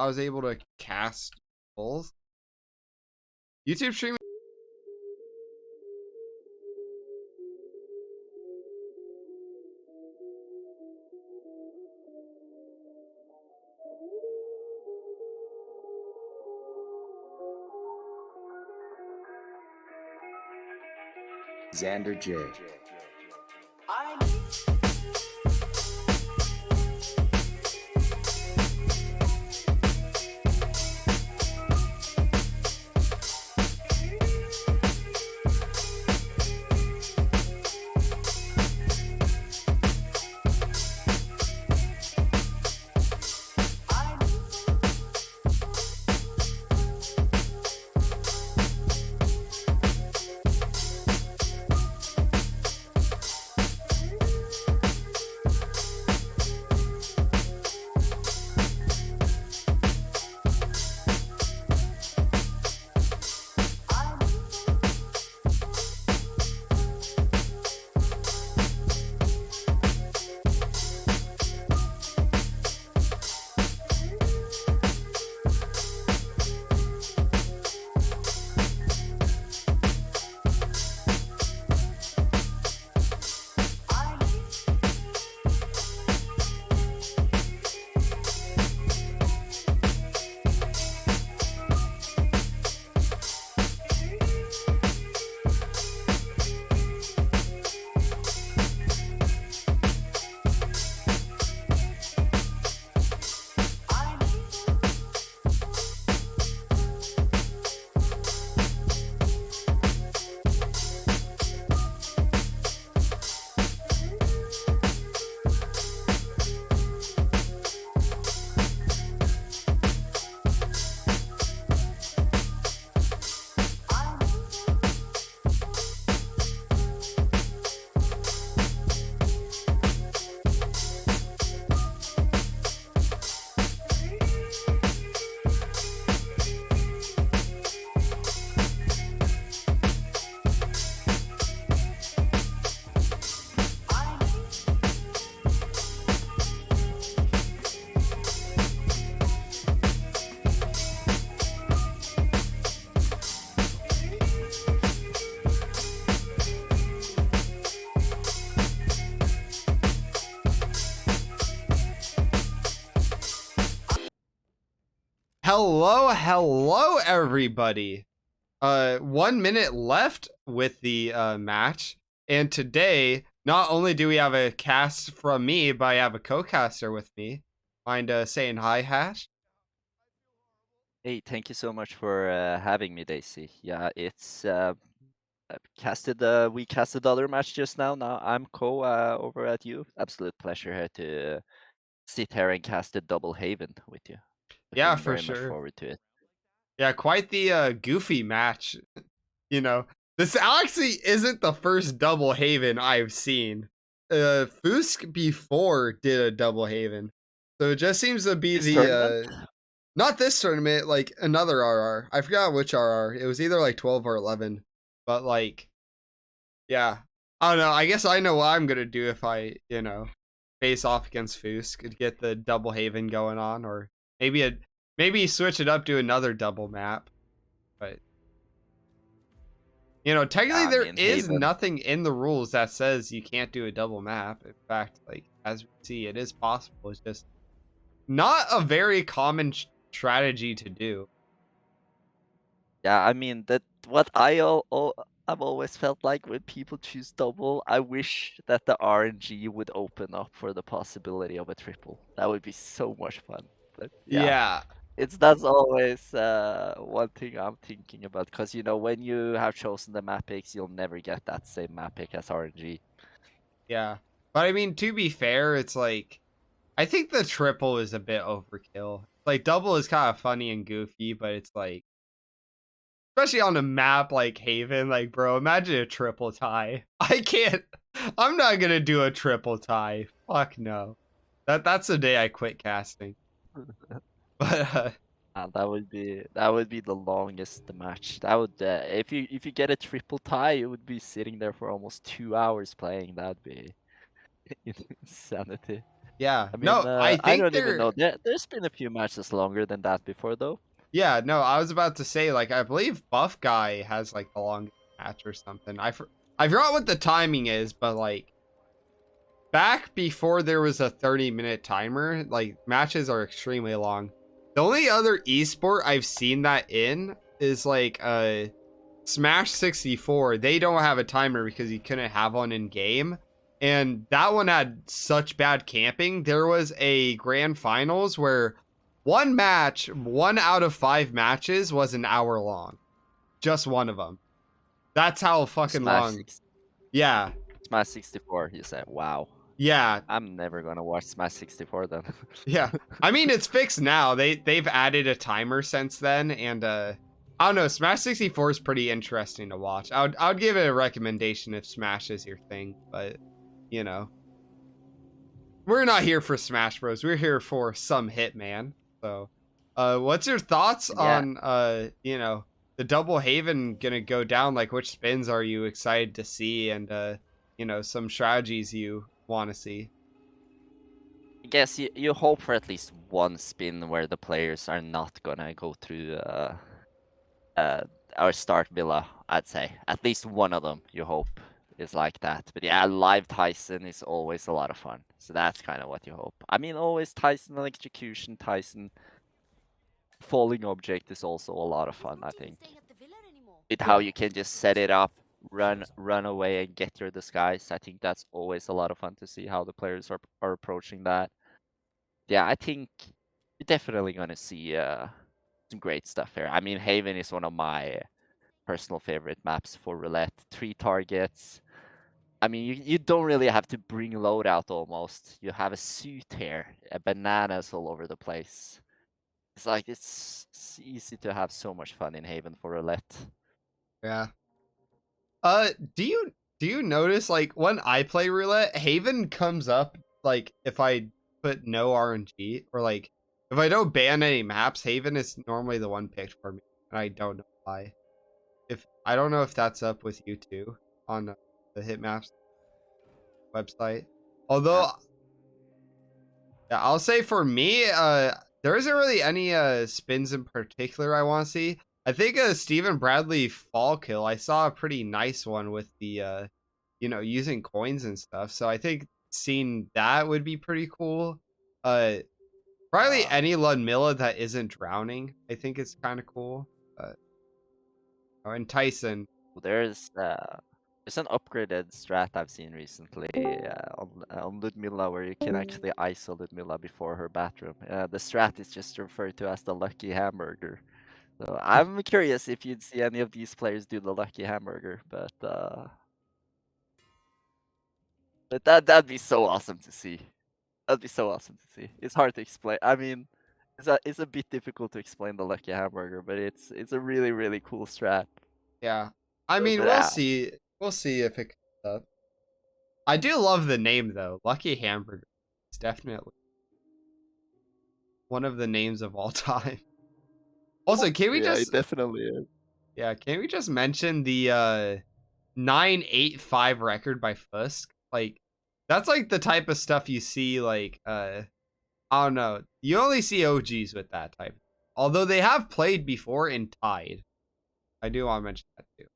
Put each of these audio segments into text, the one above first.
I was able to cast both. YouTube streaming. Xander J. Hello, everybody. 1 minute left with the match, and today not only do we have a cast from me, but I have a co-caster with me. Mind saying hi, Hash? Hey, thank you so much for having me, Daisy. Yeah, it's we casted the other match just now. Now I'm over at you. Absolute pleasure here to sit here and cast a double Haven with you. Yeah, Looking for very much sure. forward to it. Yeah, quite the goofy match. You know, this actually isn't the first double Haven I've seen. Fusk before did a double Haven, so it just seems to be This the tournament? not this tournament, like another RR. I forgot which RR. It was either like 12 or 11. But like, yeah. I don't know. I guess I know what I'm gonna do if I, face off against Fusk. Could get the double Haven going on, or maybe switch it up to another double map. But technically I there mean, is Haven. nothing in the rules that says you can't do a double map. In fact, like as we see, it is possible. It's just not a very common strategy to do. Yeah, I mean that what I've always felt like when people choose double, I wish that the RNG would open up for the possibility of a triple. That would be so much fun. But yeah. Yeah. That's always one thing I'm thinking about, because when you have chosen the map picks, you'll never get that same map pick as RNG. Yeah. But I mean, to be fair, it's like I think the triple is a bit overkill. Like double is kind of funny and goofy, but it's like especially on a map like Haven, like bro, imagine a triple tie. I can't I'm not going to do a triple tie. Fuck no. That's the day I quit casting. But That would be the longest match. That would if you get a triple tie, you would be sitting there for almost 2 hours playing. That'd be insanity. Yeah. I mean, No, I I think don't even they're know. There's been a few matches longer than that before, though. yeah, no, I was about to say, like, I believe Buff Guy has, like, the longest match or something. I forgot what the timing is, but, like, back before there was a 30-minute timer, like, matches are extremely long. The only other esport I've seen that in is, like, Smash 64. They don't have a timer because you couldn't have one in game. And that one had such bad camping. There was a grand finals where one match, 1 out of 5 matches was an hour long. Just one of them. That's how fucking Smash long. 6, Yeah. Smash 64. You said, wow. Yeah. I'm never gonna watch Smash 64 then. Yeah. I mean, it's fixed now. They've added a timer since then, and I don't know. Smash 64 is pretty interesting to watch. I would give it a recommendation if Smash is your thing, but you know, we're not here for Smash Bros. We're here for some Hitman. So, what's your thoughts Yeah, on the double Haven gonna go down? Like, which spins are you excited to see, and some strategies you want to see? I guess you hope for at least one spin where the players are not gonna go through uh our start villa. I'd say at least one of them. You hope is like that. But yeah, live Tyson is always a lot of fun. So that's kind of what you hope. I mean, always Tyson electrocution, Tyson falling object is also a lot of fun. I think. It how you can just set it up, run away and get your disguise. I think that's always a lot of fun to see how the players are approaching that. Yeah, I think you're definitely gonna see some great stuff here. I mean, Haven is one of my personal favorite maps for roulette. 3 targets. I mean, you don't really have to bring loadout almost. You have a suit here, bananas all over the place. It's like it's easy to have so much fun in Haven for roulette. Yeah. Do you notice like when I play roulette, Haven comes up like if I put no RNG or like if I don't ban any maps, Haven is normally the one picked for me, and I don't know why. If I don't know if that's up with you too on the Hitmaps website. Uh, Although yeah, I'll say for me, there isn't really any spins in particular I want to see. I think Stephen Bradley fall kill. I saw a pretty nice one with the using coins and stuff. So I think seeing that would be pretty cool. Uh, Probably uh, any Ludmilla that isn't drowning. I think it's kind of cool. And Tyson. there's an upgraded strat I've seen recently on Ludmilla where you can actually ISO Ludmilla before her bathroom. The strat is just referred to as the lucky hamburger. So I'm curious if you'd see any of these players do the lucky hamburger, but that'd be so awesome to see. That'd be so awesome to see. It's hard to explain. I mean, it's a bit difficult to explain the lucky hamburger, but it's a really really cool strat. Yeah. I mean, But we'll see. We'll see if it comes up. I do love the name though. Lucky Hamburger. It's definitely one of the names of all time. Also, can we yeah, just it definitely is. yeah, can we just mention the 985 record by Fusk? Like that's like the type of stuff you see like I don't know. You only see OGs with that type. Although they have played before and tied. I do want to mention that too.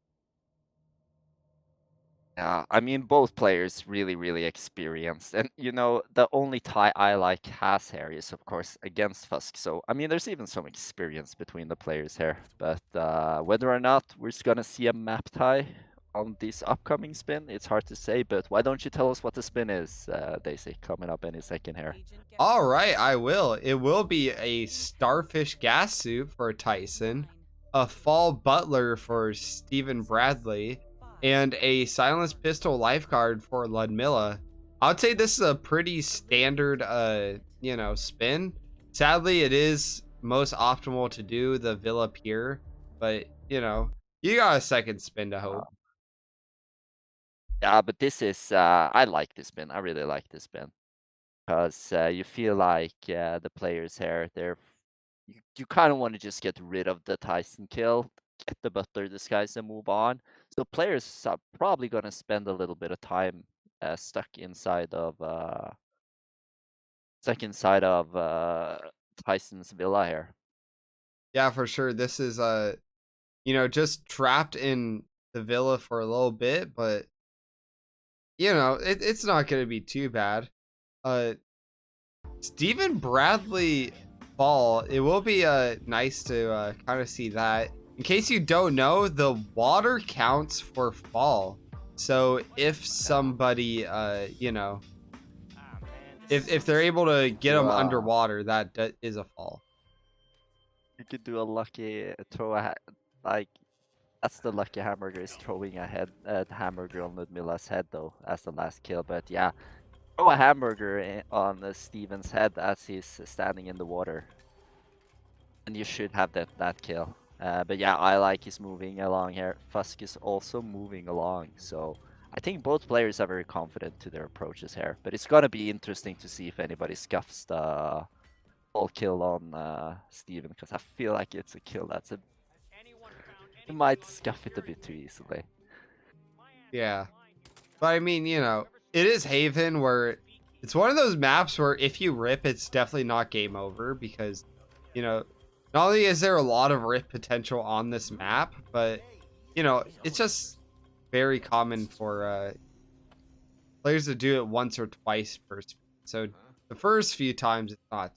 Yeah, I mean both players really really experienced, and the only tie I like has here is of course against Fusk. So I mean there's even some experience between the players here, but whether or not we're just gonna see a map tie on this upcoming spin, it's hard to say. But why don't you tell us what the spin is, Daisy, coming up any second here? All right, I will. It will be a starfish gas suit for Tyson, a fall butler for Stephen Bradley, and a silenced pistol lifeguard for Ludmilla. I'd say this is a pretty standard spin. Sadly, it is most optimal to do the Villa Pier, but you got a second spin to Uh, hope. yeah, but this is I like this spin. I really like this spin. Because you feel like the players here, you kind of want to just get rid of the Tyson kill, get the Butler disguise, and move on. So players are probably gonna spend a little bit of time stuck inside of second side of Tyson's villa here. Yeah, for sure. This is just trapped in the villa for a little bit, but it's not gonna be too bad. Uh Stephen Bradley fall. It will be nice to kind of see that. In case you don't know, the water counts for fall. So if somebody if they're able to get them underwater, that is a fall. You could do a lucky throw like that's the lucky hamburger is throwing a hamburger on Ludmila's head though as the last kill. But yeah, throw a hamburger on Steven's head as he's standing in the water, and you should have that kill. But yeah, I like he's moving along here. Fusk is also moving along, so I think both players are very confident to their approaches here. But it's gonna be interesting to see if anybody scuffs the full kill on Steven, because I feel like it's a kill that's you might scuff it a bit too easily. Yeah. But I mean, it is Haven where it's one of those maps where if you rip, it's definitely not game over because, not only is there a lot of rip potential on this map, but, it's just very common for players to do it once or twice per spin. So the first few times it's not.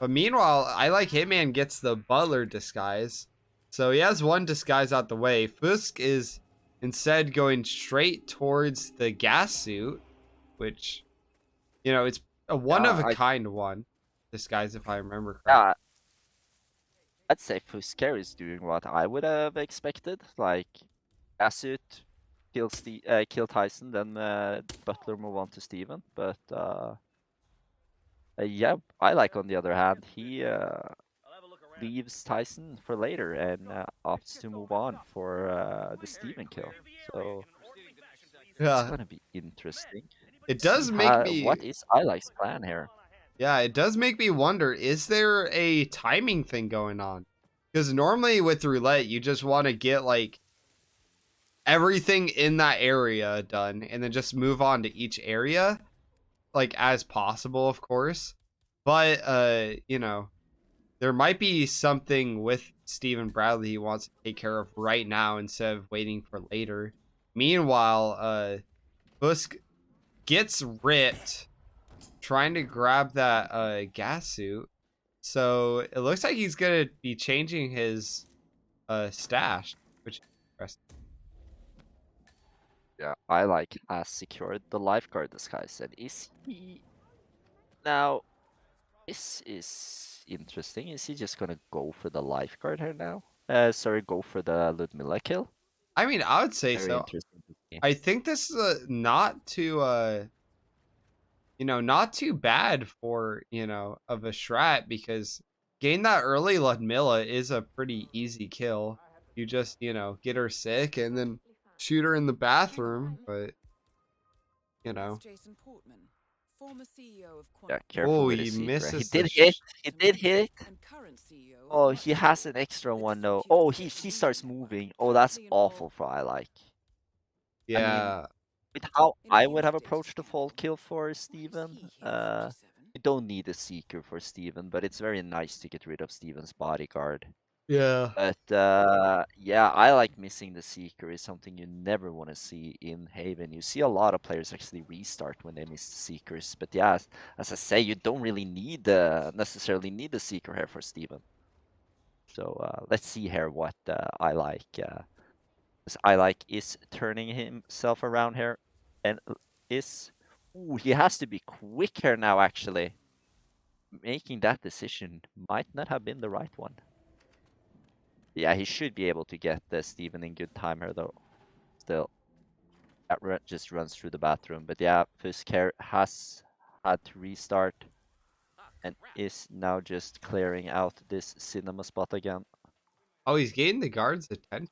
But meanwhile, I like Hitman gets the butler disguise. So he has one disguise out the way. Fusk is instead going straight towards the gas suit, which, it's a one of a kind one disguise, if I remember correctly. Yeah, I'd say Fusker is doing what I would have expected. Like, Acid kill Tyson, then Butler move on to Steven. But yeah, I like on the other hand, he leaves Tyson for later and opts to move on for the Steven kill. So it's gonna be interesting. It does make me. What is I like's plan here? Yeah, it does make me wonder, is there a timing thing going on? Because normally with roulette, you just want to get like everything in that area done and then just move on to each area like as possible, of course. But there might be something with Stephen Bradley he wants to take care of right now instead of waiting for later. Meanwhile, Fusk gets ripped trying to grab that gas suit. So it looks like he's gonna be changing his stash, which is interesting. Yeah, I like has secured the lifeguard disguise. And is he now? This is interesting. Is he just gonna go for the lifeguard here now? Sorry, go for the Ludmilla kill. I mean, I would say Very so. interesting to see. I think this is not too not too bad for of a strat because getting that early Ludmilla is a pretty easy kill. You just get her sick and then shoot her in the bathroom, but Yeah, careful oh, with he his seeker. misses. He did hit. He did hit. Oh, he has an extra one though. Oh, he starts moving. Oh, that's awful for I like. Yeah. With how I would have approached the fall kill for Steven, you don't need a seeker for Steven, but it's very nice to get rid of Steven's bodyguard. Yeah. But yeah, I like missing the seeker is something you never want to see in Haven. You see a lot of players actually restart when they miss the seekers, but yeah, as I say, you don't really necessarily need the seeker here for Steven. So let's see here what I like. I like is turning himself around here, and he has to be quick here now. Actually, making that decision might not have been the right one. Yeah, he should be able to get Steven in good time here, though. Still, that just runs through the bathroom. But yeah, Fusk has had to restart and is now just clearing out this cinema spot again. Oh, he's getting the guard's attention.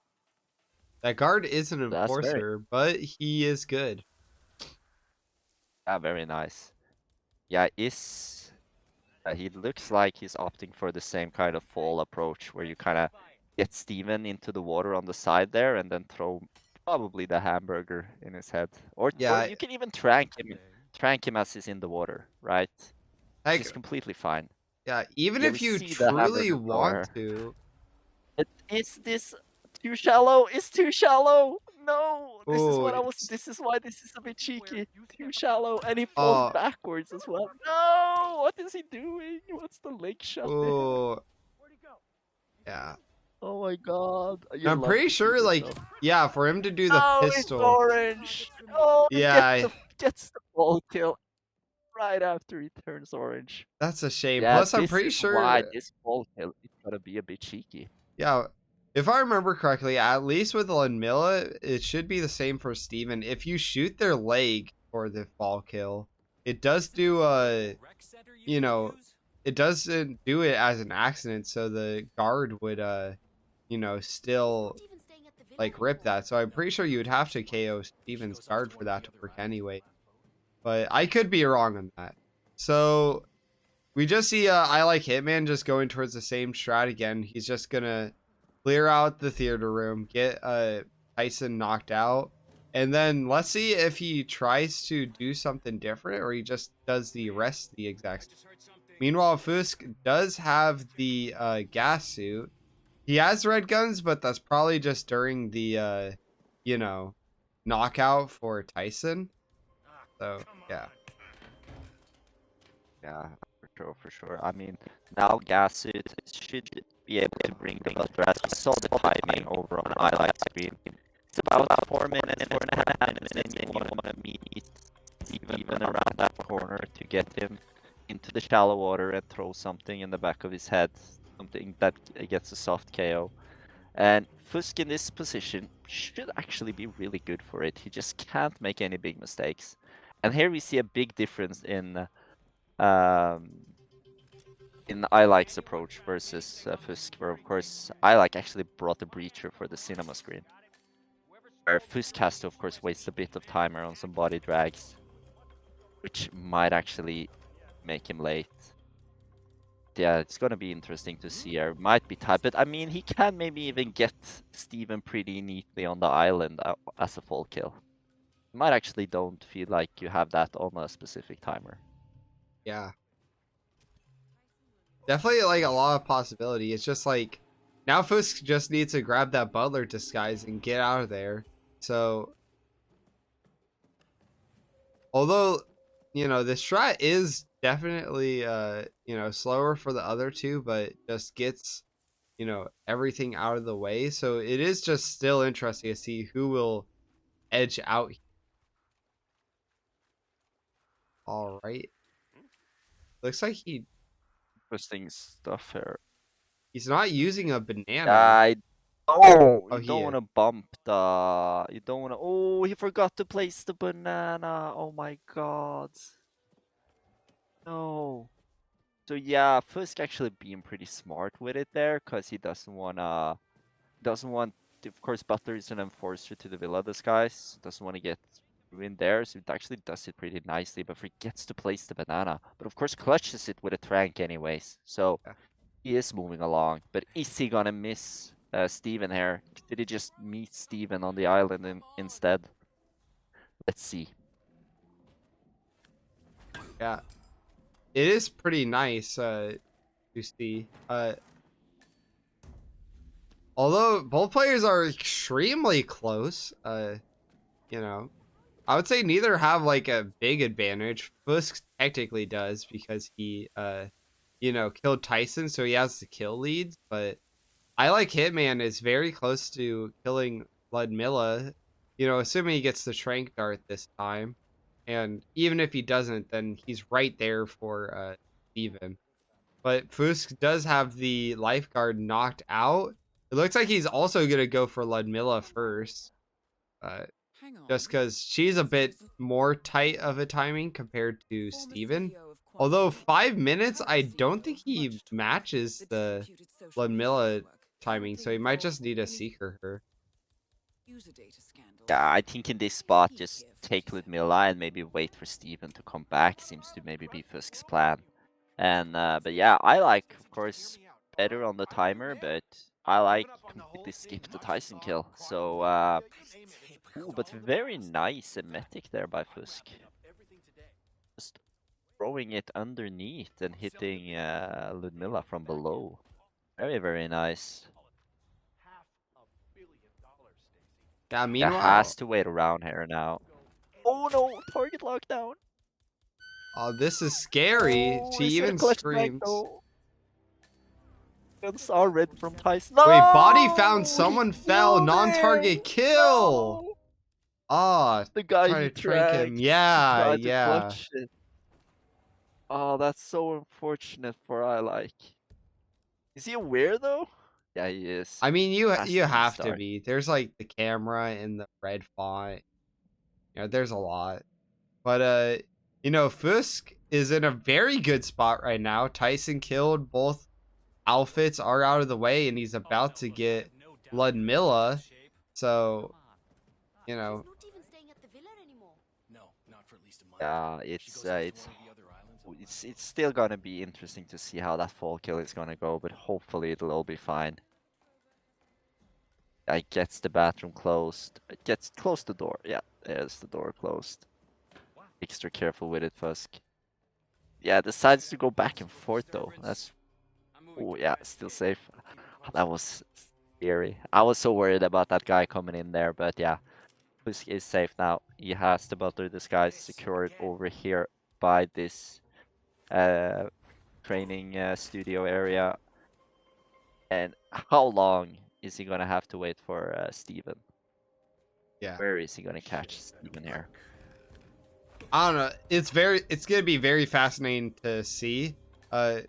That guard is an enforcer, but he is good. Yeah, very nice. Yeah, he looks like he's opting for the same kind of fall approach where you kind of get Steven into the water on the side there and then throw probably the hamburger in his head. Or you can even trank him trank him as he's in the water, right? Which Like, is completely fine. yeah, even Yeah, we if you see the hammer truly want thrower. to. Is this too shallow? It's too shallow. No, this is what I Oh, was. This is why this is a bit cheeky. Too shallow, and he falls oh, backwards as well. No, what is he doing? What's the leg shot there? oh, yeah. Oh my god, you I'm love pretty to see sure, this like, though. yeah, for him to do the Oh, it's pistol. orange. Oh, he Yeah, gets the ball kill right after he turns orange. that's a shame. Yeah, Plus, I'm this pretty is why sure, this ball kill is gonna be a bit cheeky. yeah, if I remember correctly, at least with Ludmilla, it should be the same for Steven. If you shoot their leg for the fall kill, it does do you know, it doesn't do it as an accident, so the guard would still like rip that. So I'm pretty sure you would have to KO Steven's guard for that to work anyway. But I could be wrong on that. So we just see I like Hitman just going towards the same strat again. He's just gonna clear out the theater room, get Tyson knocked out, and then let's see if he tries to do something different or he just does the rest the exact same. Meanwhile, Fusk does have the gas suit. He has red guns, but that's probably just during the you know, knockout for Tyson. So yeah. Yeah, for sure. I mean, now Gassuit should be able to bring the butter. As we saw the timing over on highlight screen, it's about 4 minutes, 4.5 minutes, and then you want to meet Steven around that corner to get him into the shallow water and throw something in the back of his head, something that gets a soft KO. And Fusk in this position should actually be really good for it. He just can't make any big mistakes. And here we see a big difference in iLike's approach versus Fusk, where of course iLike actually brought the breacher for the cinema screen. Where Fusk has to of course waste a bit of timer on some body drags, which might actually make him late. Yeah, it's gonna be interesting to see. There might be tight, but I mean he can maybe even get Steven pretty neatly on the island as a full kill. You might actually don't feel like you have that on a specific timer. Yeah. Definitely like a lot of possibility. It's just like now Fusk just needs to grab that butler disguise and get out of there. So although, the strat is definitely slower for the other two, but just gets, everything out of the way. So it is just still interesting to see who will edge out. All right. Looks like Interesting stuff here. he's not using a banana. I Oh, Oh, you he don't is. want to bump the. You don't want to. Oh, he forgot to place the banana. Oh my god. No. So yeah, Fusk actually being pretty smart with it there, cause he doesn't want. Of course, Butler is an enforcer to the Villa disguise. Doesn't want to get ruined there, so it actually does it pretty nicely, but forgets to place the banana. But of course, clutches it with a trank anyways. So. Yeah. He is moving along, but is he gonna miss Steven here? Did he just meet Steven on the island instead? Let's see. Yeah. It is pretty nice to see. Although both players are extremely close, I would say neither have like a big advantage. Fusk technically does because he killed Tyson, so he has the kill leads, but I like Hitman is very close to killing Ludmilla, assuming he gets the trank dart this time. And even if he doesn't, then he's right there for Steven. But Fusk does have the lifeguard knocked out. It looks like he's also going to go for Ludmilla first. Uh, just because she's a bit more tight of a timing compared to Steven. Although 5 minutes, I don't think he matches the Ludmilla timing, so he might just need to seeker her. Yeah, I think in this spot, just take Ludmilla and maybe wait for Steven to come back. Seems to maybe be Fusk's plan. And but yeah, I like, of course, better on the timer, but I like completely skip the Tyson kill. So ooh, but very nice emetic there by Fusk. Just throwing it underneath and hitting Ludmilla from below. Very, very nice. Yeah, Yeah, meanwhile, has to wait around here now. Oh no, target lockdown. oh, this is scary. Oh, She is it a even clutch bag screams. though? Guns are red from Tyson. Wait, body found, No! He someone fell, killed him! non-target kill. No! Ah, The guy try he to trank him. tracked. He Yeah, tried to yeah. clutch it. Oh, that's so unfortunate for I like. Is he aware though? Yeah, he is. I mean, Has you to have to restart. be. There's like the camera and the red font. You know, there's a lot. But you know, Fusk is in a very good spot right now. Tyson killed, both outfits are out of the way, and he's about to get Ludmilla. So, you know, Yeah, it's still gonna be interesting to see how that fall kill is gonna go, but hopefully it'll all be fine. I gets the bathroom closed. It gets close the door. Yeah, there's the door closed. Extra careful with it, Fusk. Yeah, decides to go back and forth though. That's oh yeah, still safe. That was scary. I was so worried about that guy coming in there, but yeah, Fusk is safe now. He has the butler disguise secured over here by this training studio area. And how long is he gonna have to wait for Steven? yeah. Where is he gonna catch Steven here? I don't know. It's gonna be very fascinating to see. I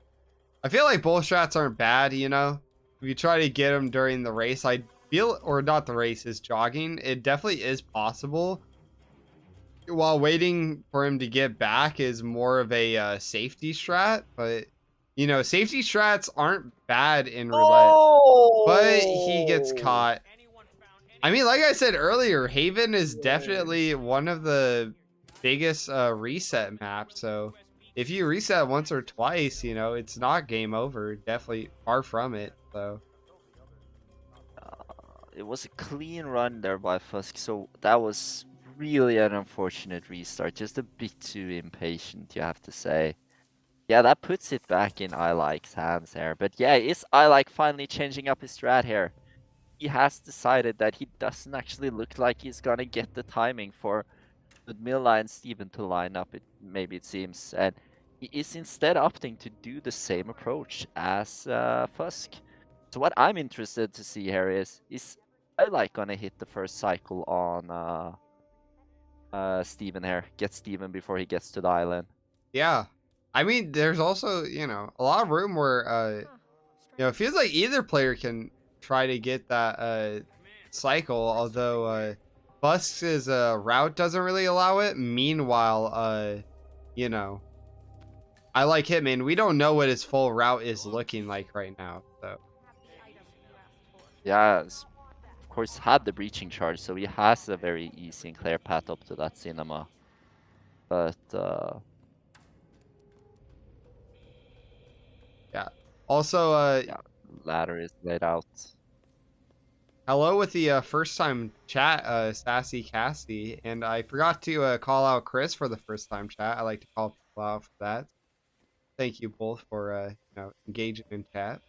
feel like both shots aren't bad, you know. If you try to get him during the race, I feel, or not the race, is jogging. It definitely is possible. While waiting for him to get back is more of a safety strat, but you know, safety strats aren't bad in roulette. But he gets Oh! caught. I mean, like I said earlier, Haven is definitely one of the biggest reset maps. So if you reset once or twice, you know, it's not game over. Definitely far from it. So It was a clean run there by Fusk, so that was really an unfortunate restart. Just a bit too impatient, you have to say. Yeah, that puts it back in I Like's hands here. But yeah, is I Like finally changing up his strat here? He has decided that he doesn't actually look like he's gonna get the timing for Ludmilla and Steven to line up, maybe it seems. And he is instead opting to do the same approach as Fusk. So what I'm interested to see here is I Like gonna hit the first cycle on Steven here. Get Steven before he gets to the island. yeah, I mean, there's also, you know, a lot of room where you know, it feels like either player can try to get that cycle, although Busk's route doesn't really allow it. Meanwhile, you know, I like Hitman. We don't know what his full route is looking like right now. So Yeah, of course had the breaching charge, so he has a very easy and clear path up to that cinema. But yeah. Also, yeah, ladder is laid out. hello with the first time chat, Sassy Cassie, and I forgot to call out Chris for the first time chat. I like to call people out for that. Thank you both for you know, engaging in chat.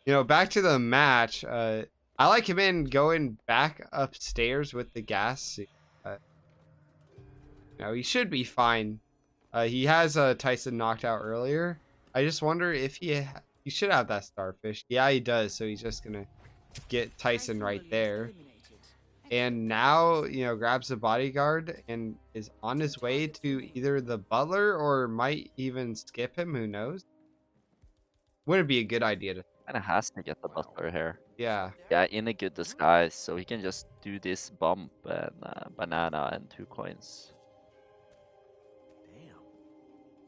You know, back to the match. I like him in going back upstairs with the gas suit. You know, he should be fine. He has Tyson knocked out earlier. I just wonder if he should have that starfish. Yeah, he does. So he's just gonna get Tyson right there. And now, you know, grabs the bodyguard and is on his way to either the butler or might even skip him. Who knows? Wouldn't be a good idea to. Kinda has to get the butler here. Yeah. Yeah, in a good disguise, so he can just do this bump and banana and 2 coins.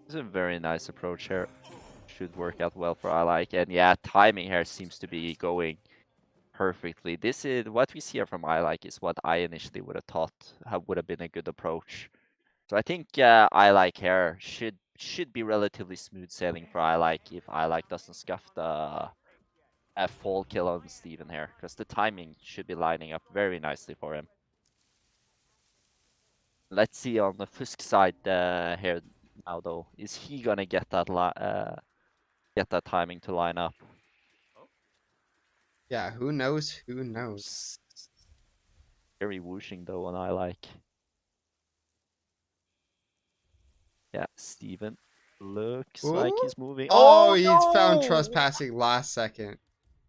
It's a very nice approach here. Should work out well for I Like. And yeah, timing here seems to be going perfectly. This is what we see here from I Like is what I initially would have thought would have been a good approach. So I think I Like here should be relatively smooth sailing for I Like if I Like doesn't scuff the a fall kill on Steven here, because the timing should be lining up very nicely for him. Let's see on the Fusk side here. now though. Is he gonna get that timing to line up? Yeah, who knows? Who knows? Very whooshing though, and I like. Yeah, Steven looks like Ooh. he's moving. Oh, Oh he's found no! trespassing last second.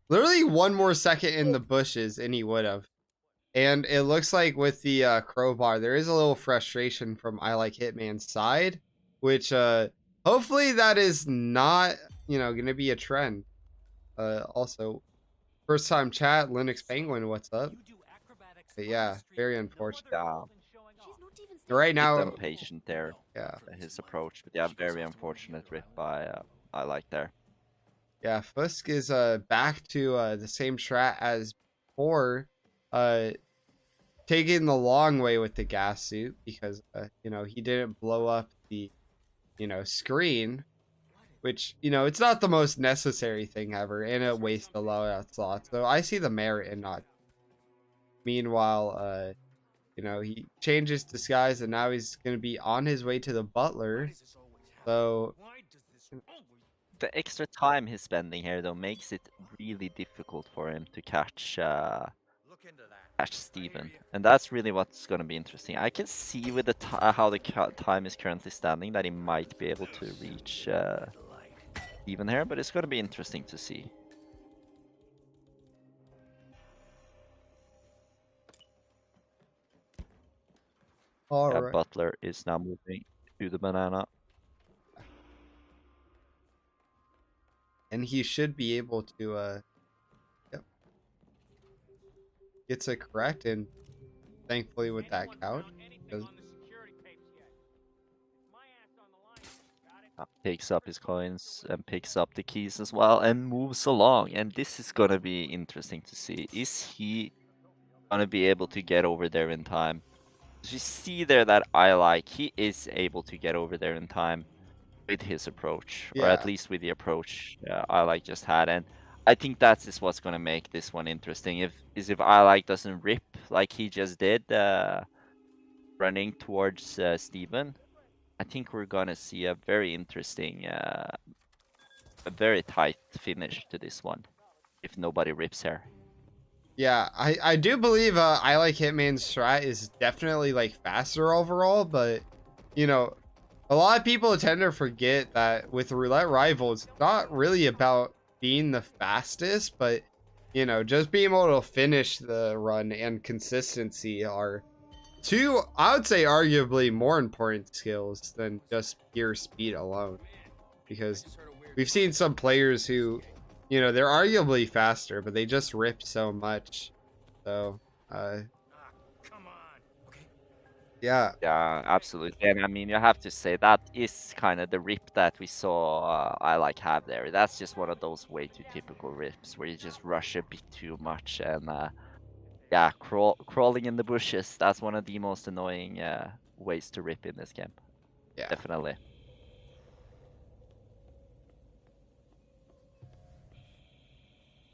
Literally one more second in the bushes and he would have. And it looks like with the crowbar, there is a little frustration from I Like Hitman's side, which hopefully that is not, going to be a trend. Also, first time chat, Linux Penguin, what's up? But yeah, very unfortunate. Yeah, Right bit now, impatient there. yeah. His approach, but yeah, very unfortunate rip by I like there. Yeah, Fusk is back to the same strat as before, uh taking the long way with the gas suit because he didn't blow up the screen, which it's not the most necessary thing ever, and it wastes the loadout slot. So I see the merit in not. Meanwhile, he changes disguise and now he's gonna be on his way to the butler. So The extra time he's spending here though makes it really difficult for him to catch Steven, and that's really what's going to be interesting. I can see with the how the time is currently standing that he might be able to reach Steven here, but it's going to be interesting to see. all right. Butler is now moving to the banana. And he should be able to yep, gets it correct, and thankfully with that couch because Takes up his coins and picks up the keys as well and moves along. And this is gonna be interesting to see. Is he gonna be able to get over there in time? You see there that he is able to get over there in time with his approach, or at yeah. least with the approach I just had. And I think that's just what's gonna make this one interesting. If I doesn't rip like he just did, running towards Steven, I think we're gonna see a very interesting, a very tight finish to this one, if nobody rips here. Yeah, I do believe I Like Hitman's strat is definitely like faster overall, but a lot of people tend to forget that with Roulette Rivals, it's not really about being the fastest, but just being able to finish the run and consistency are two, I would say, arguably more important skills than just pure speed alone. Because we've seen some players who, they're arguably faster, but they just rip so much. So, yeah, Yeah, absolutely. And I mean, you have to say that is kind of the rip that we saw have there. That's just one of those way too typical rips where you just rush a bit too much and yeah, crawling in the bushes. That's one of the most annoying ways to rip in this game. yeah. Definitely.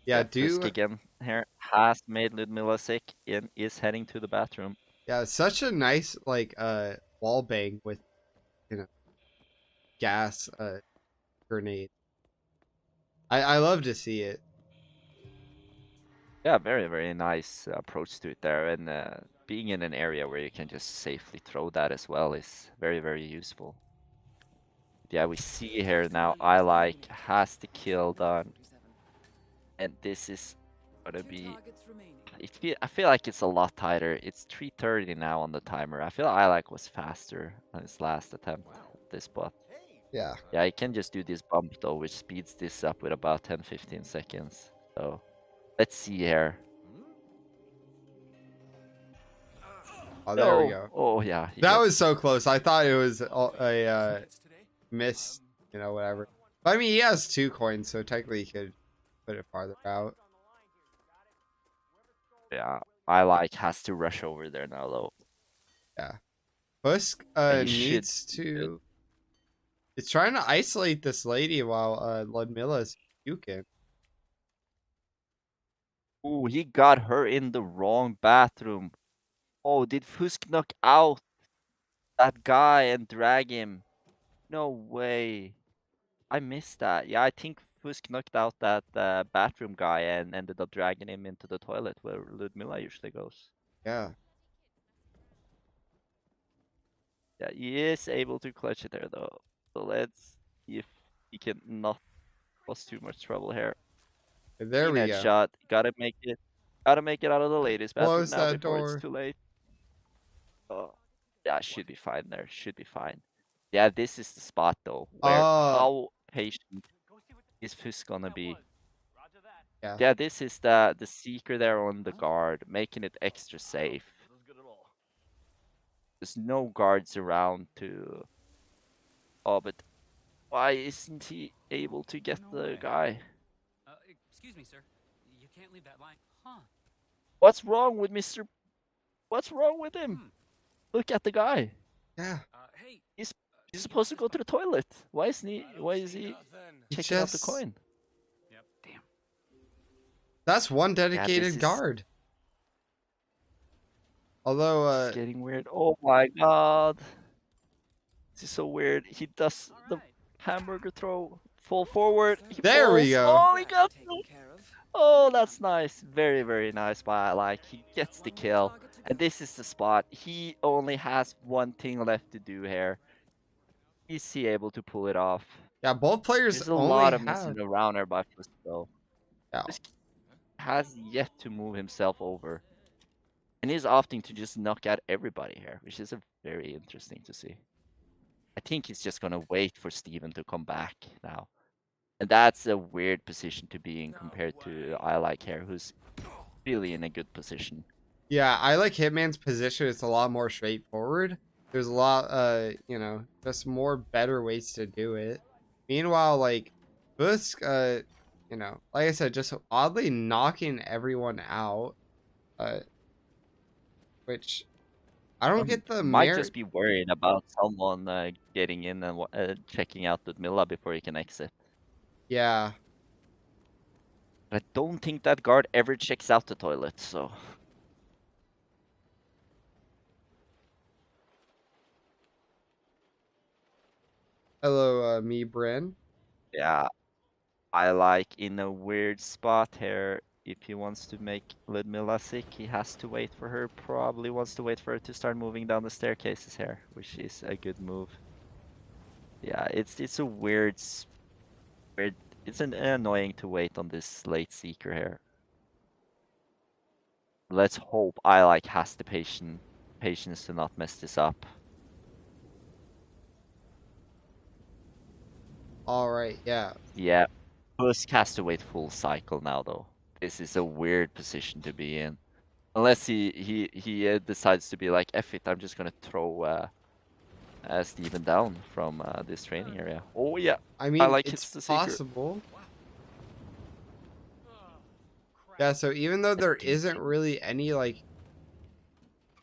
Yeah, Fusk again here has made Ludmilla sick and is heading to the bathroom. yeah, such a nice like wall bang with gas grenade. I love to see it. Yeah, very, very nice approach to it there. And being in an area where you can just safely throw that as well is very, very useful. Yeah, we see here now has the kill done. And this is gonna be I feel like it's a lot tighter. It's 3:30 now on the timer. I feel was faster on his last attempt at this spot. Yeah. Yeah, he can just do this bump though, which speeds this up with about 10-15 seconds. So let's see here. Oh, there we No. go. Oh yeah. That was so close. I thought it was a miss, whatever. But I mean, he has 2 coins, so technically he could put it farther out. Yeah, has to rush over there now though. Yeah. Fusk He should. needs to. It's trying to isolate this lady while Ludmilla's puking. Ooh, he got her in the wrong bathroom. Oh, did Fusk knock out that guy and drag him? No way. I missed that. Yeah, I think Fusk knocked out that bathroom guy and ended up dragging him into the toilet where Ludmilla usually goes. Yeah. Yeah, he is able to clutch it there though. So let's see if he can not cause too much trouble here. There we go. Shot. Gotta make it out of the ladies' bathroom Close now that before it's door. too late. Oh, yeah, should be fine there. Should be fine. Yeah, this is the spot though, where how patient is Fusk gonna be? Yeah. Yeah, this is the seeker there on the guard, making it extra safe. There's no guards around to. Oh, but why isn't he able to get the guy? Excuse me, sir. You can't leave that line. Huh. What's wrong with Mr. What's wrong with him? Look at the guy. Yeah. Hey. He's supposed to go to the toilet. Why isn't he? Why is he checking out the coin? Yep. Damn. That's one dedicated is- guard. Although, It's getting weird. Oh my god. This is so weird. He does the hamburger throw. Fall forward. He There we falls. go. Oh, he got it. Oh, that's nice. Very, very nice by like he gets the kill. And this is the spot. He only has one thing left to do here. Is he able to pull it off? yeah, both players There's a only lot of have. messing around here by Fusk though. Yeah. Fusk has yet to move himself over. And he's opting to just knock out everybody here, which is a very interesting to see. I think he's just gonna wait for Steven to come back now. And that's a weird position to be in compared to I Like here, who's really in a good position. Yeah, I like Hitman's position. It's a lot more straightforward. There's a lot, you know, just more better ways to do it. Meanwhile, like, Fusk, you know, like I said, just oddly knocking everyone out, which I don't get the Might merit. just be worried about someone getting in and checking out Ludmilla before he can exit. Yeah. But I don't think that guard ever checks out the toilet, so. Hello, me, Bryn. Yeah, I like in a weird spot here. If he wants to make Ludmilla sick, he has to wait for her. Probably wants to wait for her to start moving down the staircases here, which is a good move. Yeah, it's a weird. It's annoying to wait on this late seeker here. Let's hope I like has the patience to not mess this up. All right, yeah. Yeah, Fusk has to wait full cycle now though. This is a weird position to be in. Unless he decides to be like, F it, I'm just gonna throw Steven down from this training area. Oh yeah, I mean, like it's the seeker. possible. Yeah, so even though there isn't really any, like,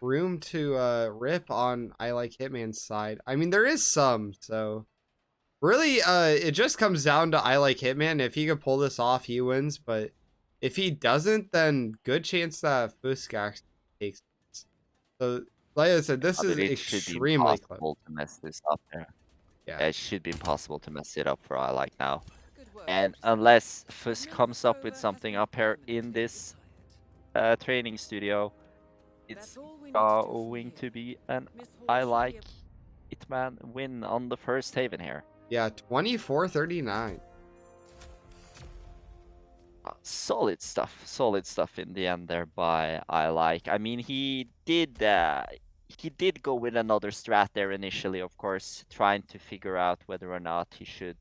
room to rip on I Like Hitman's side, I mean, there is some, so really, it just comes down to I Like Hitman. If he could pull this off, he wins, but if he doesn't, then good chance that Fusk actually takes it. So, like I said, this is It should be extremely close. impossible to mess this up there. Yeah. It should be impossible to mess it up for I Like now. And unless Fusk comes up with something up here in this training studio, it's going to be an I Like Hitman win on the first Haven here. Yeah, 24-39. Solid stuff in the end there by I Like. I mean, he did go with another strat there initially, of course, trying to figure out whether or not he should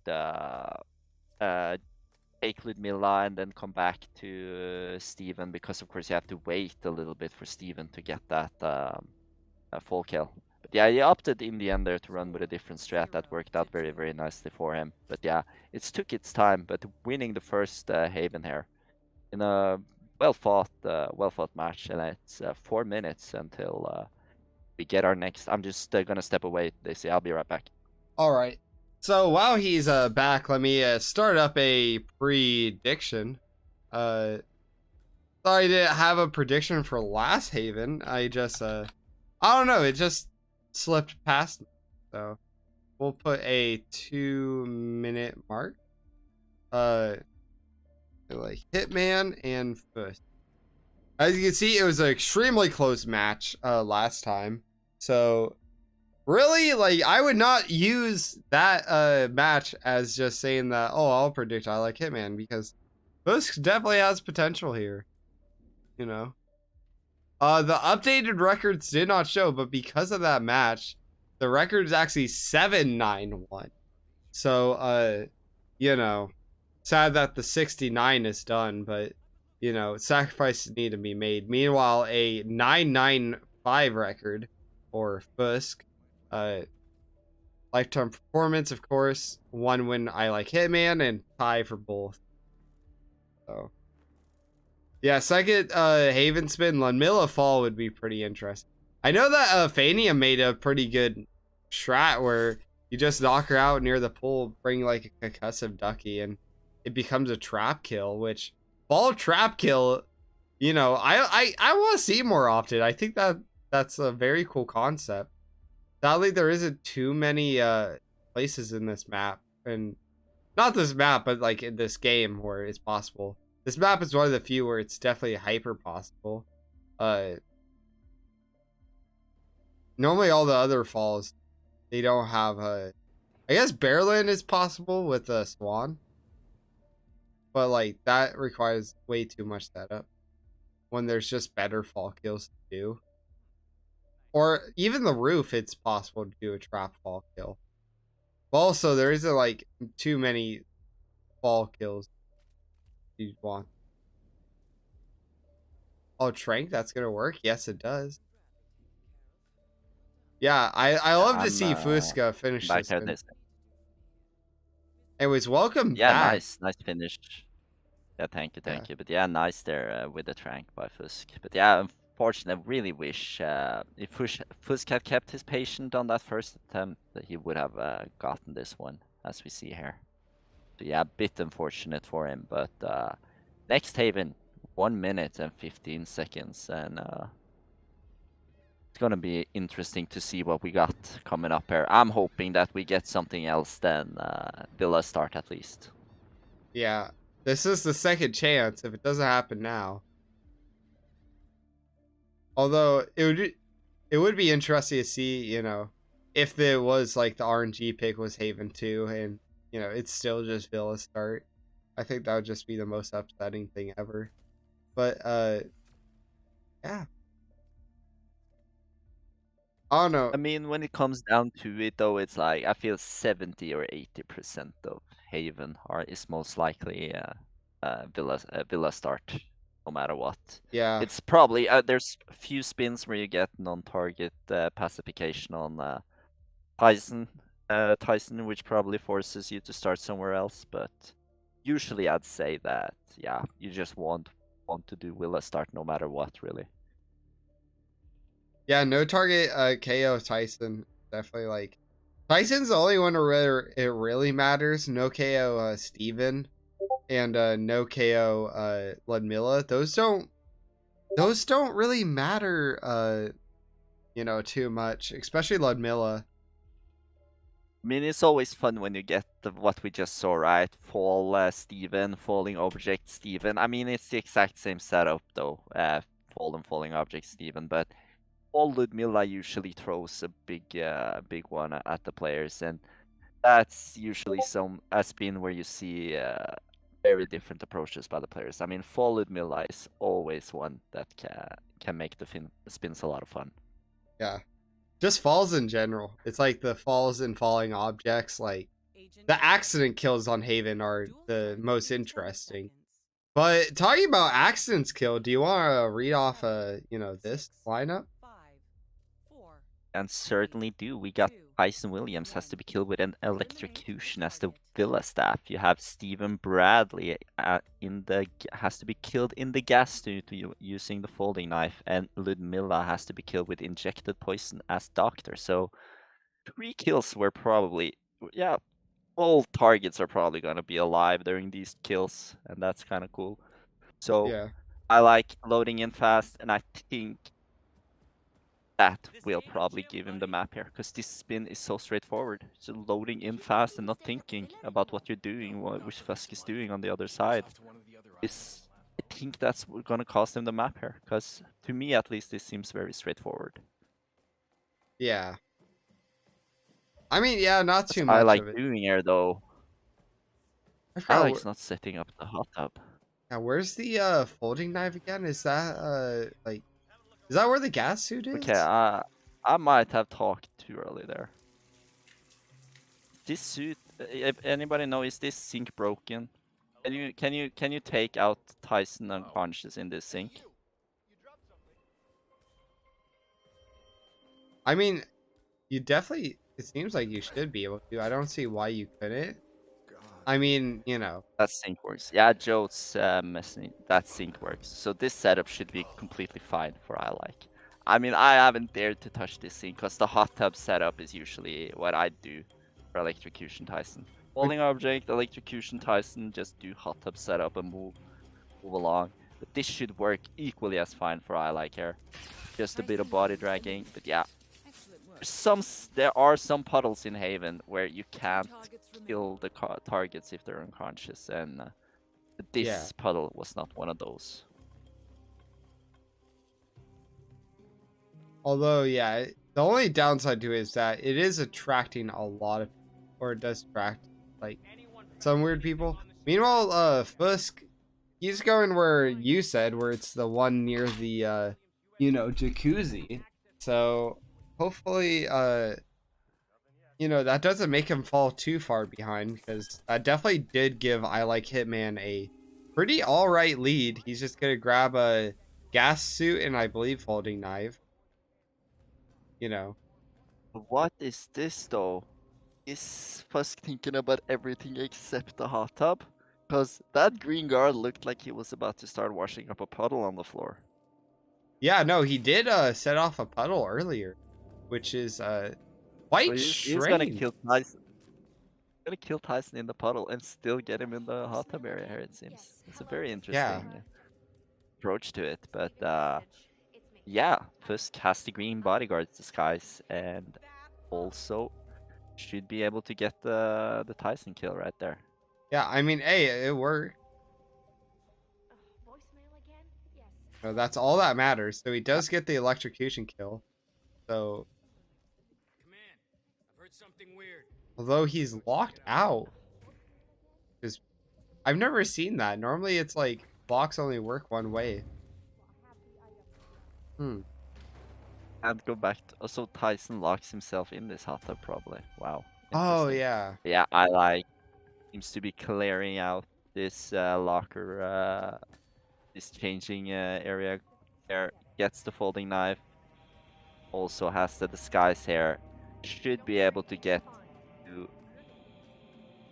take Ludmilla and then come back to Steven, because of course you have to wait a little bit for Steven to get that full kill. But yeah, he opted in the end there to run with a different strat that worked out very, very nicely for him. But yeah, it took its time, but winning the first Haven here in a well fought match, and it's 4 minutes until we get our next. I'm just gonna step away. They say I'll be right back. All right. So while he's back, let me start up a prediction. Sorry, I didn't have a prediction for last Haven. I just I don't know, it just slipped past me. So we'll put a 2-minute mark. Like Hitman and Fusk. As you can see, it was an extremely close match last time. So really, like, I would not use that match as just saying that, oh, I'll predict I like Hitman, because Fusk definitely has potential here. You know. The updated records did not show, but because of that match, the record is actually 7-9-1. So you know, sad that the 69 is done, but you know, sacrifices need to be made. Meanwhile, a 9-9-5 record for Fusk, lifetime performance, of course, 1 win I like Hitman, and tie for both. So yeah, second Haven spin Ludmilla fall would be pretty interesting. I know that Fania made a pretty good strat where you just knock her out near the pool, bring like a concussive ducky, and it becomes a trap kill, which fall trap kill, you know, I want to see more often. I think that's a very cool concept. Sadly, there isn't too many places in this map, and not this map, but like in this game where it's possible. This map is one of the few where it's definitely hyper possible. Normally all the other falls, they don't have I guess Bearland is possible with a Swan. But like that requires way too much setup when there's just better fall kills to do. Or even the roof, it's possible to do a trap fall kill. But also there isn't like too many fall kills you want. Oh, Trank, that's gonna work? Yes, it does. Yeah, I love to see Fuska finish back this here one. this. Anyways, welcome Yeah, back. nice finish. Yeah, thank you. Yeah. But yeah, nice there with the trank by Fusk. But yeah, unfortunately, I really wish if Fusk had kept his patient on that first attempt, that he would have gotten this one, as we see here. So yeah, a bit unfortunate for him. But next Haven, 1 minute and 15 seconds, and it's gonna be interesting to see what we got coming up here. I'm hoping that we get something else than Villa start at least. Yeah. This is the second chance if it doesn't happen now. Although it would be interesting to see, you know, if there was like the RNG pick was Haven 2 and you know it's still just Villa start. I think that would just be the most upsetting thing ever. But yeah. I don't know. I mean, when it comes down to it, though, it's like I feel 70 or 80% of Haven is most likely Villa start, no matter what. Yeah. It's probably there's a few spins where you get non-target pacification on Tyson, which probably forces you to start somewhere else. But usually, I'd say that yeah, you just want to do Villa start no matter what, really. Yeah, no target KO Tyson. Definitely like Tyson's the only one where it really matters. No KO Steven and no KO Ludmilla. Those don't really matter you know, too much, especially Ludmilla. I mean, it's always fun when you get what we just saw, right? Fall Steven, falling object Steven. I mean, it's the exact same setup though. Falling object Steven, but all Ludmilla usually throws a big one at the players, and that's usually a spin where you see very different approaches by the players. I mean, fall Ludmilla is always one that can make the spins a lot of fun. Yeah. Just falls in general. It's like the falls and falling objects, like the accident kills on Haven are the most interesting. But talking about accidents kill, do you want to read off you know, this lineup? And certainly do. We got Tyson Williams has to be killed with an electrocution as the Villa staff. You have Stephen Bradley has to be killed in the gas tube using the folding knife, and Ludmilla has to be killed with injected poison as doctor. So 3 kills were probably all targets are probably gonna be alive during these kills, and that's kind of cool. So Yeah. I like loading in fast, and I think that will probably give him the map here, because this spin is so straightforward. So loading in fast and not thinking about what you're doing, which Fusk is doing on the other side, is, I think that's gonna cost him the map here, because to me at least this seems very straightforward. Yeah. I mean, yeah, not What too I much like of it. doing here though, I I forgot like not setting up the hot tub. now, where's the folding knife again? Is that like, is that where the gas suit Okay, is? I might have talked too early there. This suit, if anybody know, is this sink broken? Can you take out Tyson unconscious in this sink? I mean, you definitely. It seems like you should be able to. I don't see why you couldn't. I mean, you know. That sink works. Yeah, Joe's messing. That sink works. So this setup should be completely fine for I like. I mean, I haven't dared to touch this sink because the hot tub setup is usually what I do for Electrocution Tyson. Holding object, Electrocution Tyson, just do hot tub setup and move along. But this should work equally as fine for I like here. Just a bit of body dragging, but yeah. There are some puddles in Haven where you can't kill the targets if they're unconscious, and this Yeah. puddle was not one of those. Although, yeah, the only downside to it is that it is attracting a lot of, or it does attract like some weird people. Meanwhile, Fusk, he's going where you said, where it's the one near the you know, jacuzzi. So hopefully, you know, that doesn't make him fall too far behind, because that definitely did give I Like Hitman a pretty alright lead. He's just gonna grab a gas suit and I believe folding knife. You know. What is this though? Is Fusk thinking about everything except the hot tub? Because that green guard looked like he was about to start washing up a puddle on the floor. Yeah, no, he did set off a puddle earlier, which is So quite he's gonna strange. kill Tyson. Gonna kill Tyson in the puddle and still get him in the hot tub area here, it seems. It's a very Yeah. interesting approach to it, but yeah, Fusk has the green bodyguard's disguise and also should be able to get the Tyson kill right there. Yeah, I mean, hey, it worked. So that's all that matters. So he does get the electrocution kill. So Command, I've heard something weird. although he's locked out, because I've never seen that. Normally it's like blocks only work one way. And go back to, so Tyson locks himself in this hot tub probably. Wow. Oh Interesting. yeah. Yeah, I like seems to be clearing out this locker this changing area there, gets the folding knife, also has the disguise here, should be able to get to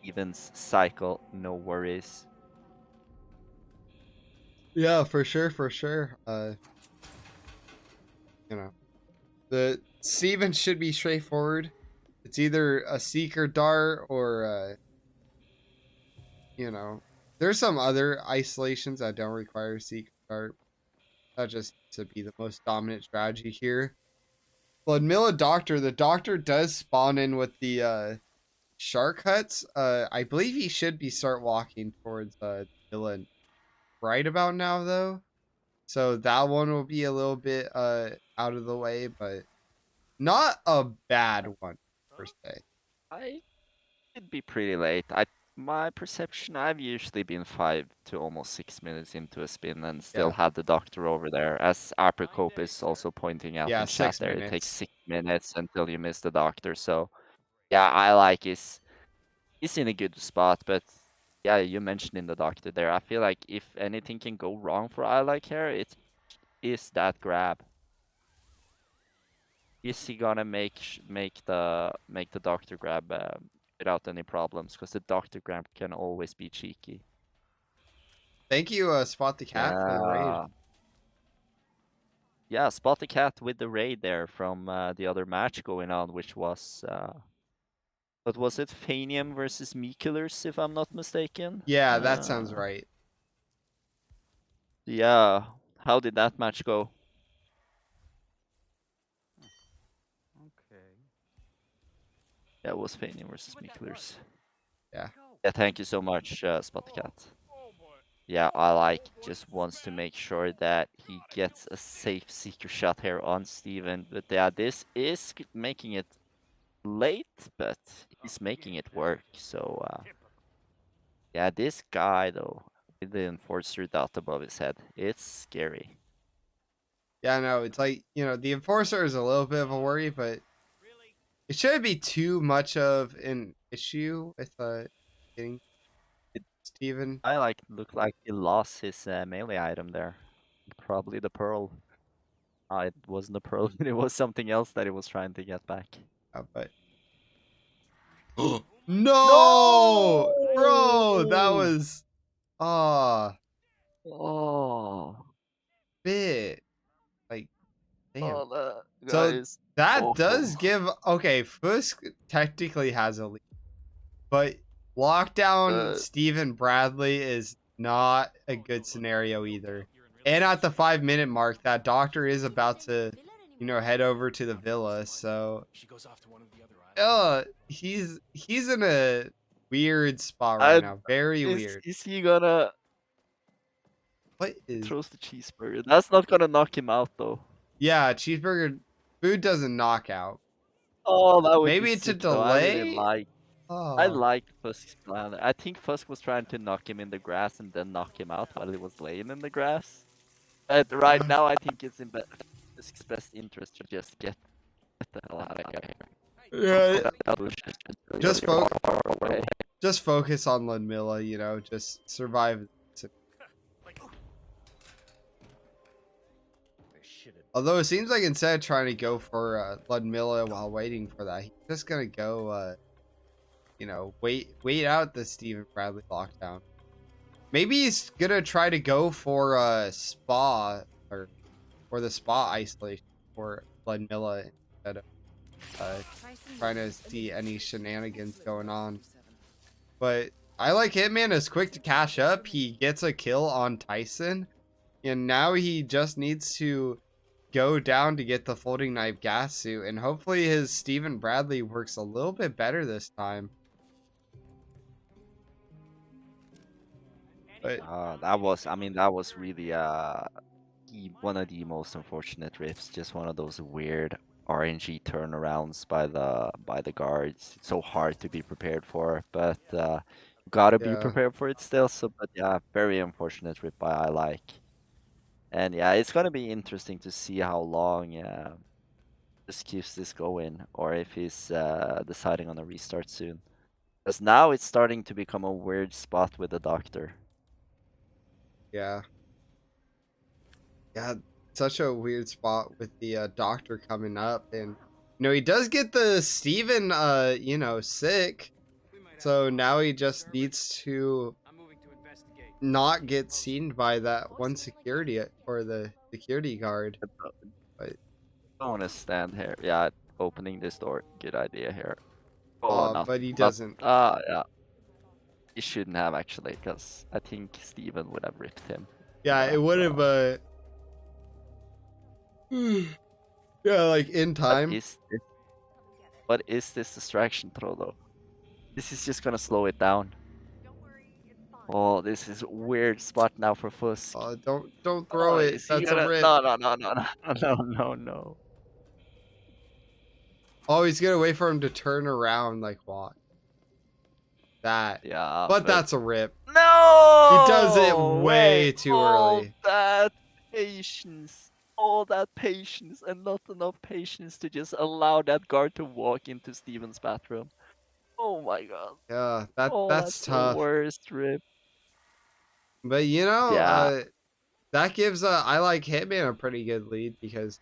Evans cycle, no worries. Yeah, for sure, for sure. You know, the Steven should be straightforward. It's either a seeker dart or you know, there's some other isolations that don't require seeker dart. That just to be the most dominant strategy here. Bloodmilla Doctor, the Doctor does spawn in with the shark huts. I believe he should be start walking towards Dylan right about now though. So that one will be a little bit out of the way, but not a bad one per se. I it'd be pretty late. My perception, I've usually been 5 to almost 6 minutes into a spin and still Yeah. had the doctor over there. As Apricope is also pointing out Yeah, in chat 6 there, it takes minutes. 6 minutes until you miss the doctor. So yeah, I like is in a good spot, but yeah, you mentioned in the doctor there. I feel like if anything can go wrong for I like here, it is that grab. Is he gonna make the doctor grab without any problems? Because the doctor grab can always be cheeky. Thank you, Spot the Cat, for the raid. Yeah, Spot the Cat with the raid there from the other match going on, which was what was it? Fanium versus Meekillers, if I'm not mistaken. Yeah, that sounds right. Yeah, how did that match go? Yeah, it was Fania versus Miklers. Yeah. Yeah, thank you so much, Spotcat. Yeah, I like just wants to make sure that he gets a safe seeker shot here on Steven. But yeah, this is making it late, but he's making it work. So yeah, this guy though, with the enforcer dot above his head, it's scary. Yeah, no, it's like, you know, the enforcer is a little bit of a worry, but it shouldn't be too much of an issue with getting Steven. I like looked like he lost his melee item there. Probably the pearl. It wasn't a pearl, it was something else that he was trying to get back. But no, bro, that was Oh, bit like damn. oh, that guy So is that does awful. give okay. Fusk technically has a lead, but lockdown Stephen Bradley is not a good scenario either. And at the 5-minute mark, that doctor is about to, you know, head over to the villa. So, he's in a weird spot right now. Very weird. Is he gonna What is? throws the cheeseburger? That's not gonna knock him out though. Yeah, cheeseburger food doesn't knock out. Oh, that would be Maybe it's a sick though. I really delay. I Oh, liked Fusk's plan. I think Fusk was trying to knock him in the grass and then knock him out while he was laying in the grass. But right now, I think it's in Fusk's best interest to just get the hell out of here. yeah. Just focus on Ludmilla. You know, just survive. Although it seems like instead of trying to go for Ludmilla while waiting for that, he's just gonna go, you know, wait out the Stephen Bradley lockdown. Maybe he's gonna try to go for spa or the spa isolation for Ludmilla instead of trying to see any shenanigans going on. But I like Hitman is quick to cash up. He gets a kill on Tyson, and now he just needs to go down to get the folding knife gas suit, and hopefully his Stephen Bradley works a little bit better this time. But that was really one of the most unfortunate riffs. Just one of those weird RNG turnarounds by the guards. It's so hard to be prepared for, but gotta be yeah, prepared for it still. So, but yeah, very unfortunate rip by I like. And yeah, it's gonna be interesting to see how long just keeps this going, or if he's deciding on a restart soon. Because now it's starting to become a weird spot with the doctor. yeah, such a weird spot with the doctor coming up, and you know he does get the Stephen you know, sick, so now he just needs to not get seen by that one security or the security guard. But I don't want to stand here. Yeah, opening this door. Good idea here. Oh, not, but he not, doesn't. yeah. He shouldn't have actually, because I think Steven would have ripped him. Yeah, it would have yeah, like in time. What is this distraction throw though? This is just gonna slow it down. Oh, this is a weird spot now for Fusk. Don't throw it. That's a rip. No. Oh, he's gonna wait for him to turn around. Like what? That. Yeah. But that's a rip. No. He does it way too early. That patience. All that patience and not enough patience to just allow that guard to walk into Steven's bathroom. Oh my god. Yeah, that's tough. The worst rip. But you know, Yeah. that gives I like Hitman a pretty good lead because,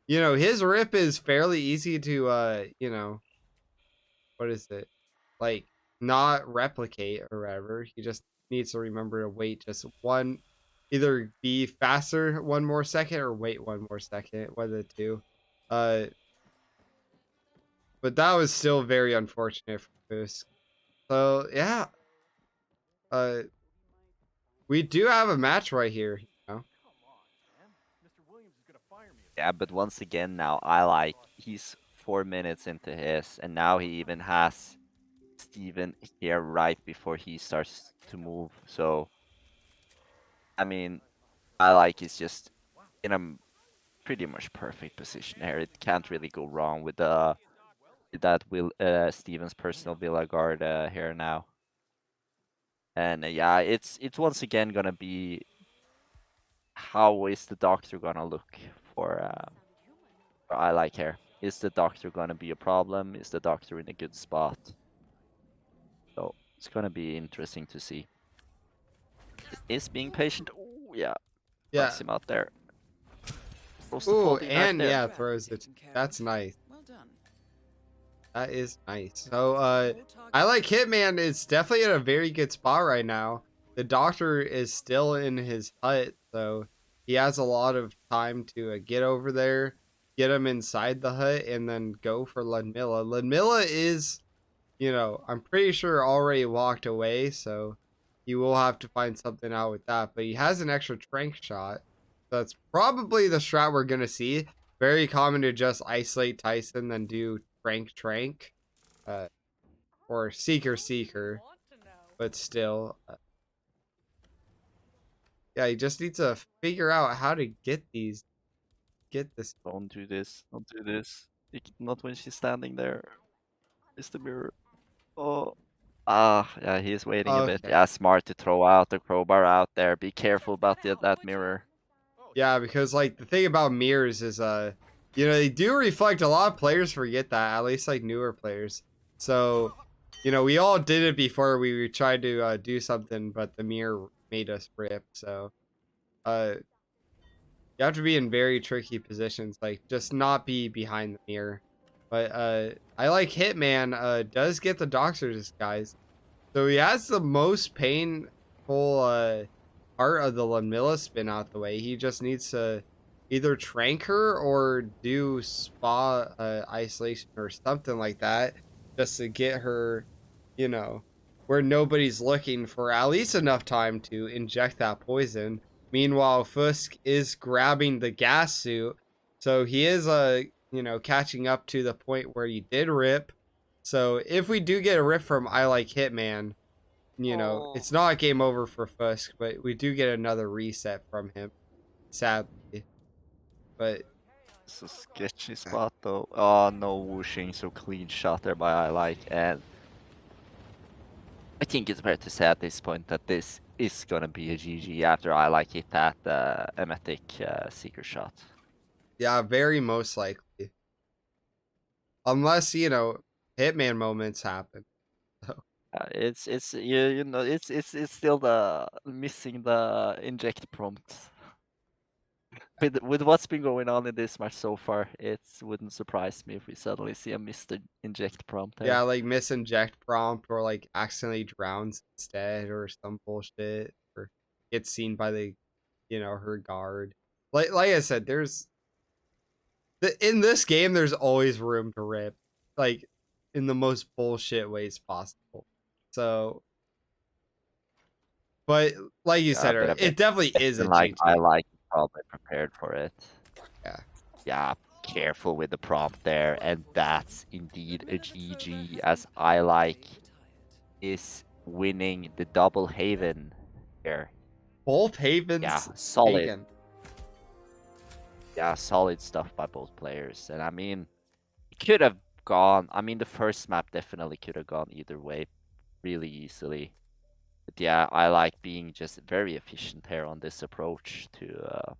you know, his rip is fairly easy to you know, what is it, like not replicate or whatever. He just needs to remember to wait just one, either be faster one more second or wait one more second, one of the two. But that was still very unfortunate for Fusk. So yeah, we do have a match right here. You know? Yeah, but once again now, I like he's 4 minutes into his, and now he even has Steven here right before he starts to move. So, I mean, I like he's just in a pretty much perfect position here. It can't really go wrong with that will Steven's personal Villa guard here now. And yeah, it's once again gonna be how is the doctor gonna look for I like here. Is the doctor gonna be a problem? Is the doctor in a good spot? So it's gonna be interesting to see. Is being patient. Oh yeah, Yeah. knocks him out there. Throws the Ooh, folding knife and there. yeah, throws it. That's nice. Well done. That is nice. So, I like Hitman is definitely in a very good spot right now. The doctor is still in his hut, so he has a lot of time to get over there, get him inside the hut, and then go for Ludmilla. Ludmilla is, I'm pretty sure already walked away, so he will have to find something out with that. But he has an extra trank shot. So that's probably the strat we're going to see. Very common to just isolate Tyson, then do trank, or seeker, but still, yeah, he just needs to figure out how to get this. Don't do this. Don't do this. Not when she's standing there. Is the mirror. Oh. Ah, yeah, he's waiting a bit. Okay. Yeah, smart to throw out the crowbar out there. Be careful about that mirror. Yeah, because like the thing about mirrors is, they do reflect. A lot of players forget that, at least like newer players. So, we all did it before we tried to do something, but the mirror made us rip. So, you have to be in very tricky positions, like just not be behind the mirror. But I like Hitman does get the Doctor's Disguise. So he has the most painful part of the Ludmilla spin out the way. He just needs to either trank her or do spa isolation or something like that, just to get her, where nobody's looking for at least enough time to inject that poison. Meanwhile, Fusk is grabbing the gas suit, so he is catching up to the point where he did rip. So if we do get a rip from I Like Hitman, it's not game over for Fusk, but we do get another reset from him, sadly. But It's a sketchy spot though. Oh, no whooshing, so clean shot there by I Like. And I think it's fair to say at this point that this is gonna be a GG after I Like hit that emetic seeker shot. yeah, very most likely. Unless, Hitman moments happen. It's it's still the missing the inject prompt. With what's been going on in this match so far, it wouldn't surprise me if we suddenly see a Mr. Inject prompt there. Yeah, like misinject prompt or like accidentally drowns instead or some bullshit or gets seen by the, her guard. Like I said, in this game, there's always room to rip, like in the most bullshit ways possible. So, but like you said, but it definitely is a like GG. I Like probably prepared for it. Yeah. Yeah, careful with the prompt there, and that's indeed a GG as I Like is winning the double Haven here. Both Havens. Yeah, solid. taken. Yeah, solid stuff by both players. And I mean, it could have gone. I mean, the first map definitely could have gone either way really easily. But yeah, I like being just very efficient here on this approach to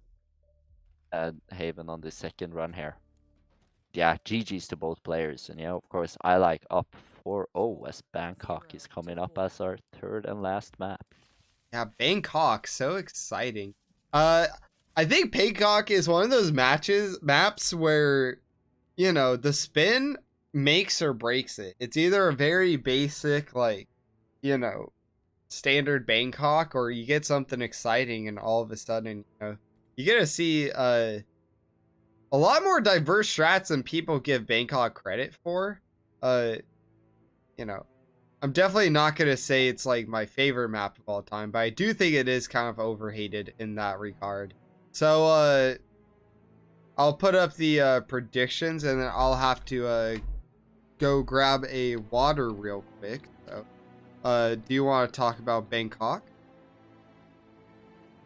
Haven on the second run here. Yeah, GG's to both players. And yeah, of course, I like up 4-0 as Bangkok is coming up as our third and last map. Yeah, Bangkok, so exciting. I think Bangkok is one of those maps where, the spin makes or breaks it. It's either a very basic, like, standard Bangkok, or you get something exciting and all of a sudden, you get to see a lot more diverse strats than people give Bangkok credit for. I'm definitely not going to say it's like my favorite map of all time, but I do think it is kind of overhated in that regard. So, I'll put up the predictions, and then I'll have to go grab a water real quick. So, do you want to talk about Bangkok?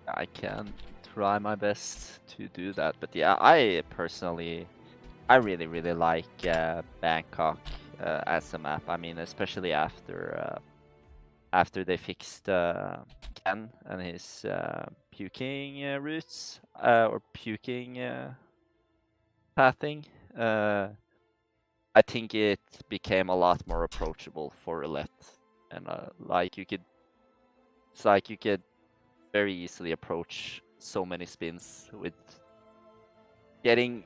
I can try my best to do that, but yeah, I personally, I really like Bangkok as a map. I mean, especially after they fixed Ken and his puking routes or puking pathing. I think it became a lot more approachable for roulette, and like it's like you could very easily approach so many spins with getting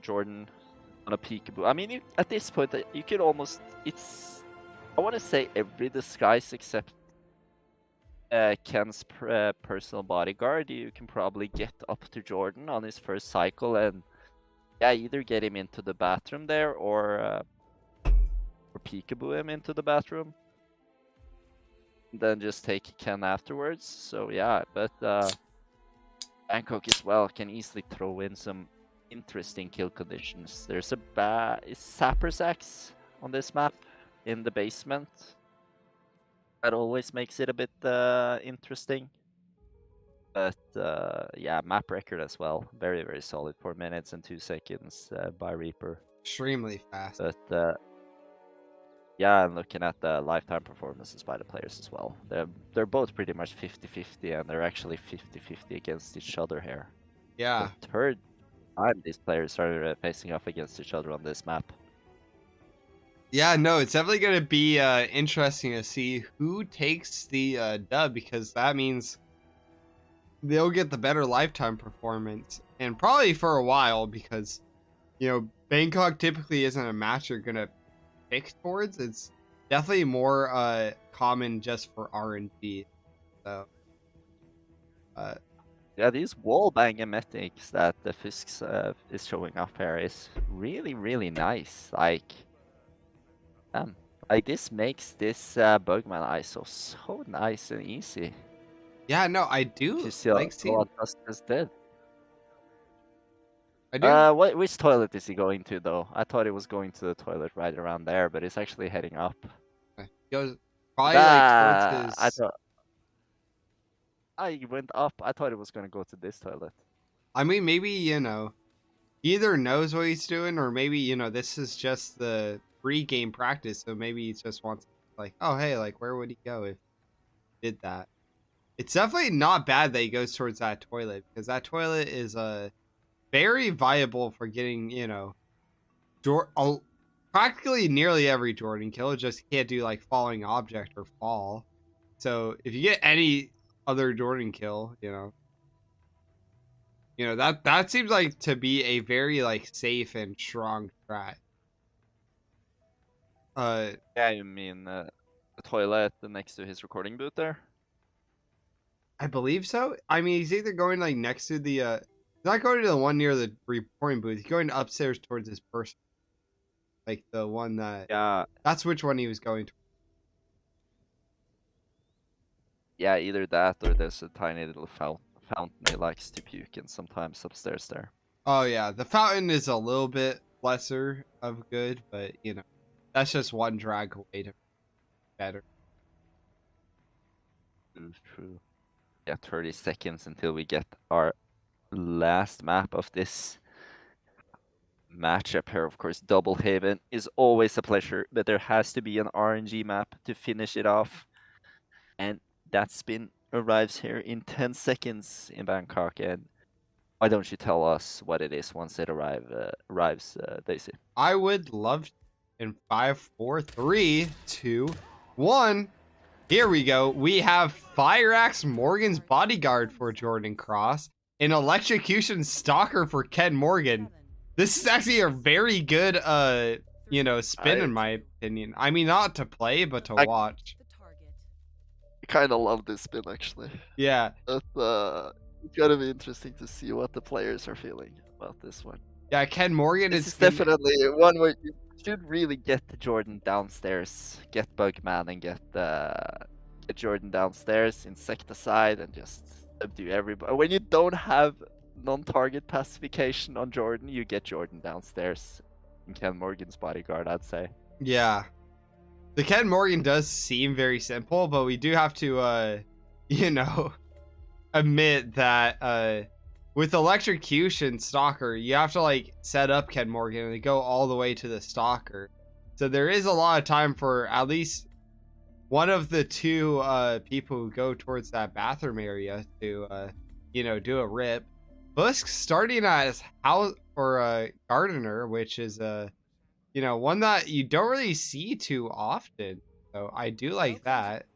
Jordan on a peekaboo. I mean, at this point, you could almost, I want to say every disguise except Ken's personal bodyguard, you can probably get up to Jordan on his first cycle and yeah, either get him into the bathroom there or peekaboo him into the bathroom. Then just take Ken afterwards. So yeah, but Bangkok as well can easily throw in some interesting kill conditions. There's a Sapper's Axe on this map in the basement. That always makes it a bit interesting. But yeah, map record as well. Very, very solid. 4 minutes and 2 seconds by Reaper. Extremely fast. But yeah, and looking at the lifetime performances by the players as well. They're both pretty much 50-50, and they're actually 50-50 against each other here. Yeah. The third time these players are facing off against each other on this map. Yeah, no, it's definitely going to be interesting to see who takes the dub, because that means they'll get the better lifetime performance, and probably for a while, because, you know, Bangkok typically isn't a match you're going to pick towards. It's definitely more common just for RNG. So, yeah, these wall bang emetics that the Fusk is showing up here is really, really nice. Like this makes this Bugman ISO so nice and easy. yeah, no, I do To see like seeing. what Justice did. I do. Which toilet is he going to though? I thought he was going to the toilet right around there, but he's actually heading up. He goes probably like towards I his. thought I went up. I thought he was going to go to this toilet. I mean, maybe, you know, he either knows what he's doing, or maybe, you know, this is just the pre-game practice, so maybe he just wants, like, oh, hey, like, where would he go if he did that? It's definitely not bad that he goes towards that toilet, because that toilet is very viable for getting, you know, practically nearly every Jordan kill. Just can't do, like, falling object or fall. So if you get any other Jordan kill, you know, that seems like to be a very, like, safe and strong strat. Yeah, you mean the toilet next to his recording booth there? I believe so. I mean, he's either going, like, next to the he's not going to the one near the recording booth. He's going upstairs towards his person, like the one that. Yeah. That's which one he was going to. Yeah, either that or there's a tiny little fountain he likes to puke in sometimes upstairs there. Oh yeah, the fountain is a little bit lesser of good, but you know, that's just one drag away to better. True. Yeah, 30 seconds until we get our last map of this matchup here. Of course, Double Haven is always a pleasure, but there has to be an RNG map to finish it off. And that spin arrives here in 10 seconds in Bangkok. And why don't you tell us what it is once it arrives, Daisy? I would love to. In 5, 4, 3, 2, 1. Here we go. We have Fire Axe Morgan's bodyguard for Jordan Cross, an electrocution stalker for Ken Morgan. This is actually a very good you know, spin in my opinion. I mean, not to play, but to watch. I kind of love this spin actually. Yeah. But it's gotta be interesting to see what the players are feeling about this one. Yeah, Ken Morgan is definitely one where you should really get Jordan downstairs, get Bugman and get Jordan downstairs, insecticide, and just subdue everybody. When you don't have non-target pacification on Jordan, you get Jordan downstairs in Ken Morgan's bodyguard, I'd say. Yeah. The Ken Morgan does seem very simple, but we do have to, you know, admit that with Electrocution Stalker, you have to like set up Ken Morgan and go all the way to the Stalker. So there is a lot of time for at least one of the two people who go towards that bathroom area to, you know, do a rip. Fusk starting as house or gardener, which is you know, one that you don't really see too often. So I do like that.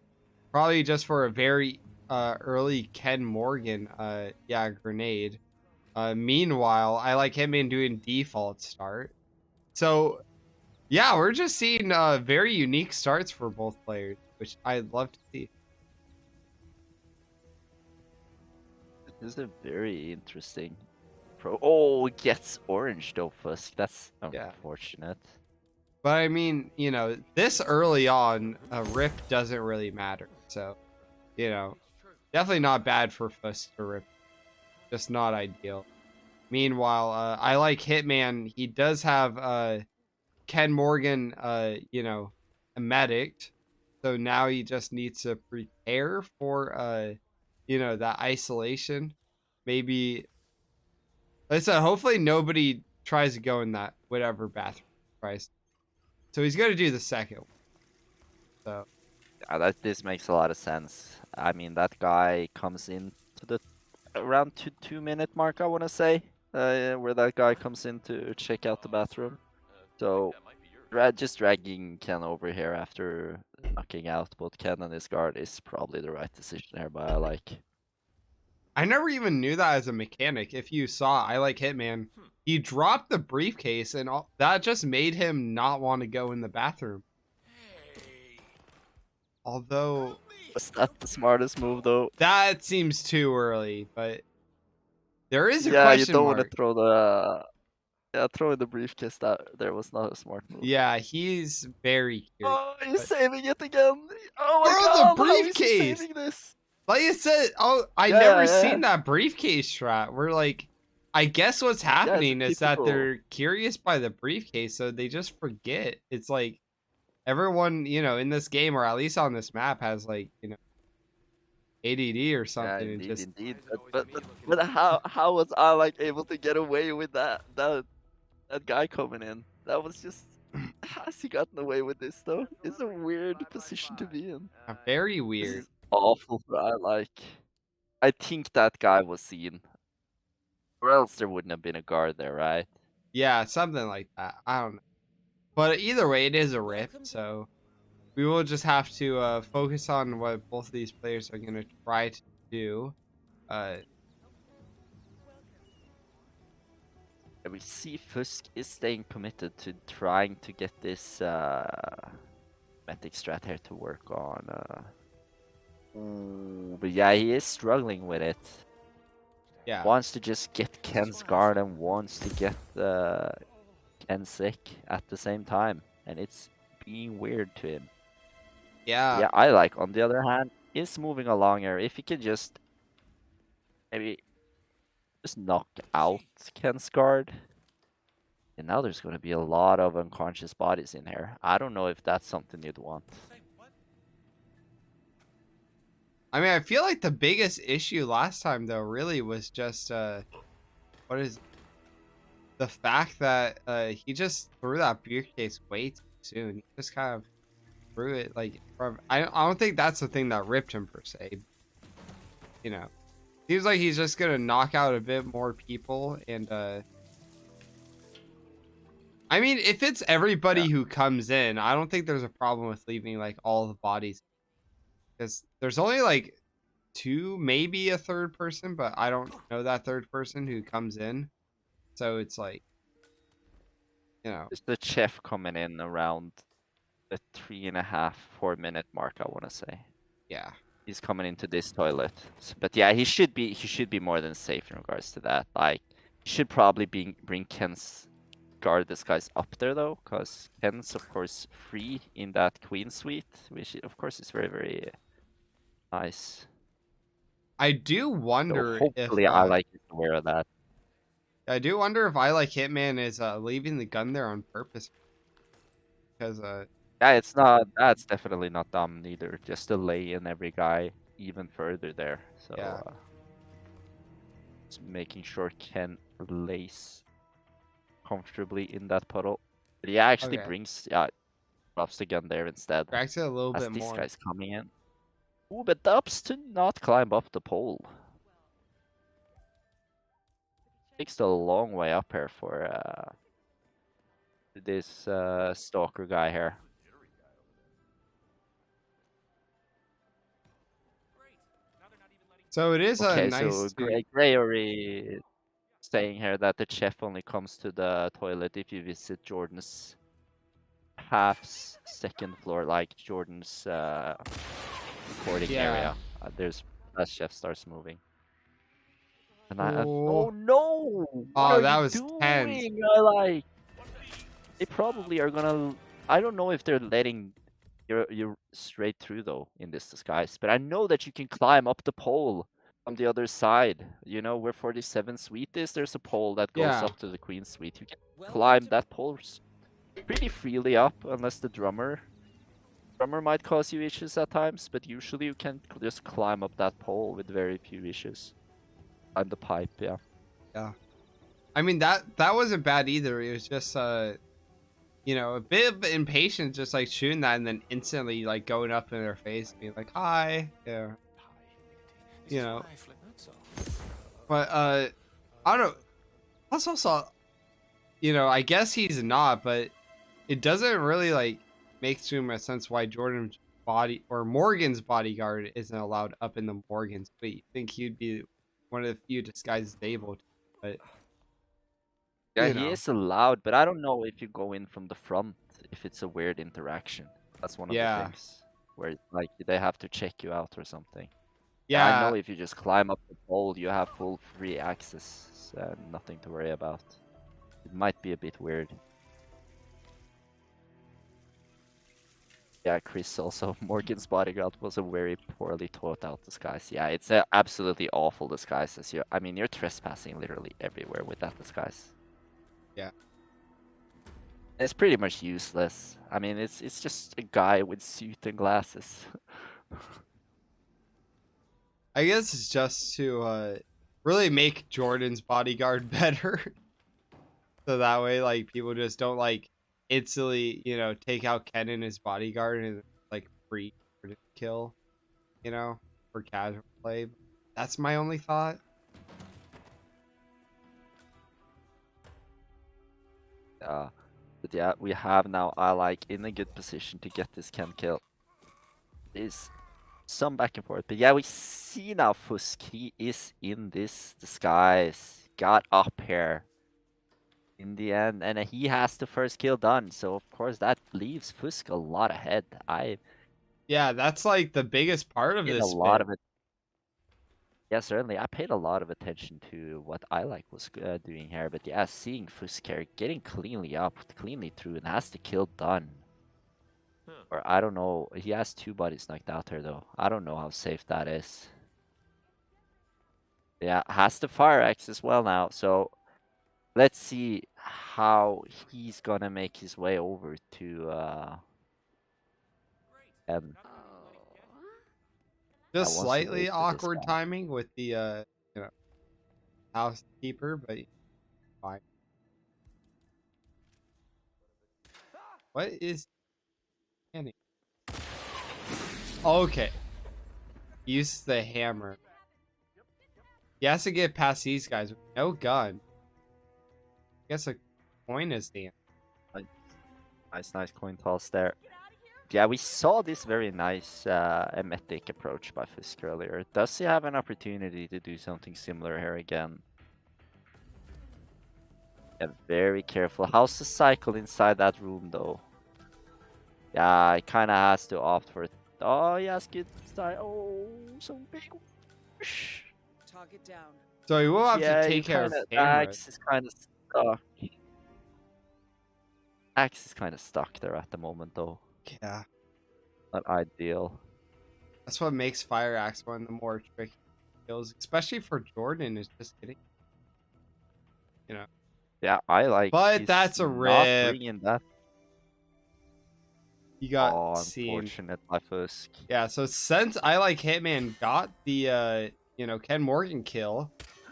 Probably just for a very early Ken Morgan yeah, grenade. Meanwhile, I like Hitman doing default start. So yeah, we're just seeing very unique starts for both players, which I'd love to see. This is a very interesting pro. Oh, it gets orange though, Fusk. That's Yeah. unfortunate. But I mean, you know, this early on, a rip doesn't really matter. So, you know, definitely not bad for Fusk to rip. Just not ideal. Meanwhile, I like Hitman. He does have Ken Morgan, you know, a medic. So now he just needs to prepare for you know, that isolation. Maybe like I said, hopefully nobody tries to go in that whatever bathroom tries. So he's gonna do the second one. So Yeah, this makes a lot of sense. I mean, that guy comes in to the around 2 minute mark, I want to say, where that guy comes in to check out the bathroom. So just dragging Ken over here after knocking out both Ken and his guard is probably the right decision here, but I like. I never even knew that as a mechanic. If you saw I like Hitman, he dropped the briefcase and that just made him not want to go in the bathroom. Although Was that the smartest move though? that seems too early, but there is a Yeah, you question don't want mark. to throw the throwing the briefcase that there was not a smart move. Yeah, he's very curious. Oh, he's but- saving it again. Oh my Bro, god, the how is he briefcase! saving this? Like I said, I Yeah, never yeah, seen yeah. that briefcase strat. We're like, I guess what's happening is that typical. they're curious by the briefcase, so they just forget. It's like everyone, you know, in this game or at least on this map has like, you know, ADD or Yeah, something. And indeed, just indeed. But how was I like able to get away with that guy coming in? That was just how's he gotten away with this though? It's a weird position to be in. very This weird. is awful. I think that guy was seen, or else there wouldn't have been a guard there, right? Yeah, something like that. I don't know. But either way, it is a rip, so we will just have to focus on what both of these players are going to try to do. We see Fusk is staying committed to trying to get this Matic strat here to work on. But yeah, he is struggling with it. Yeah. Wants to just get Ken's guard and wants to get Ken sick at the same time, and it's being weird to him. Yeah, I like. On the other hand, is moving along here. If he can just maybe just knock out Ken's guard. And now there's going to be a lot of unconscious bodies in here. I don't know if that's something you'd want. I mean, I feel like the biggest issue last time, though, really was just, what is the fact that he just threw that briefcase way too soon. He just kind of threw it, like, from, I don't think that's the thing that ripped him, per se. You know, seems like he's just going to knock out a bit more people, and, I mean, if it's everybody who comes in, I don't think there's a problem with leaving, like, all the bodies. Because there's only, like, two, maybe a third person, but I don't know that third person who comes in. So it's like, you know. It's the chef coming in around the 3.5, 4 minute mark, I want to say. Yeah. He's coming into this toilet. But yeah, he should be more than safe in regards to that. Like, he should probably bring Ken's guard disguise up there though, because Ken's of course free in that queen suite, which of course is very, very nice. I do So wonder hopefully if I like his aware of that. I do wonder if I like Hitman is leaving the gun there on purpose because Yeah, it's not. That's definitely not dumb neither. Just to lay in every guy even further there. So yeah. just making sure Ken lays comfortably in that puddle. But he actually Okay. brings drops the gun there instead. Cracks it a little As bit this more. guy's coming in. Ooh, but dubs to not climb up the pole. Takes a long way up here for this stalker guy here. So it is a Okay, nice so suit. Gregory saying here that the chef only comes to the toilet if you visit Jordan's second floor, like Jordan's recording Yeah. area. There's as chef starts moving. And Oh. oh no! What Oh, are that you was tense. doing? Like they probably are gonna. I don't know if they're letting you're straight through though in this disguise, but I know that you can climb up the pole on the other side. You know where 47 suite is. There's a pole that goes Yeah. up to the queen suite. You can climb that pole pretty freely up, unless the drummer might cause you issues at times. But usually you can just climb up that pole with very few issues. Climb the pipe, yeah. Yeah. I mean that wasn't bad either. It was just you know, a bit of impatience just like shooting that and then instantly like going up in their face and being like, hi. Yeah. You know. But I don't know. Plus also, you know, I guess he's not, but it doesn't really like make too much sense why Jordan's body or Morgan's bodyguard isn't allowed up in the Morgan suite. You think he'd be one of the few disguises able to, but Yeah, you he know. is allowed, but I don't know if you go in from the front, if it's a weird interaction. That's one of the Yeah. things where like they have to check you out or something. I Yeah. know if you just climb up the pole, you have full free access, nothing to worry about. It might be a bit weird. Yeah, Chris also, Morgan's bodyguard was a very poorly thought out disguise. Yeah, it's an absolutely awful disguise. I mean, you're trespassing literally everywhere with that disguise. Yeah. It's pretty much useless. I mean, it's just a guy with suit and glasses. I guess it's just to really make Jordan's bodyguard better. So that way like people just don't like instantly, you know, take out Ken and his bodyguard and like free Jordan kill, you know, for casual play. That's my only thought. But yeah, we have now Alike in a good position to get this Ken kill. There's some back and forth, but yeah, we see now Fusk. He is in this disguise. Got up here in the end, and he has the first kill done. So of course that leaves Fusk a lot ahead. Yeah, that's like the biggest part of In a this lot bit. of it. Yeah, certainly. I paid a lot of attention to what Alike was doing here, but yeah, seeing Fusk here getting cleanly up, cleanly through, and has the kill done. Or I don't know. He has 2 bodies knocked out here though. I don't know how safe that is. Yeah, has the fire axe as well now. So let's see how he's gonna make his way over to M. Just wants to slightly wait for this awkward guy. timing with the you know, housekeeper, but fine. What is Kenny? Okay. Use the hammer. He has to get past these guys with no gun. I guess a coin is the answer. Nice coin toss there. Yeah, we saw this very nice emetic approach by Fisk earlier. Does he have an opportunity to do something similar here again? Yeah, very careful. How's the cycle inside that room though? Yeah, he kind of has to opt for it. Oh, yes, good start. Oh, so big. Whoosh. Target down. So he will have Yeah, to you take care of the camera. axe is kind of stuck. Axe is kind of stuck there at the moment though. Yeah. Not ideal. That's what makes Fire Axe one of the more tricky kills, especially for Jordan, is just getting you know. Yeah, I like. But He's that's a not rip. bringing that. You got Oh, seen. unfortunate by Fusk. Yeah, so since I Like Hitman got the Ken Morgan kill,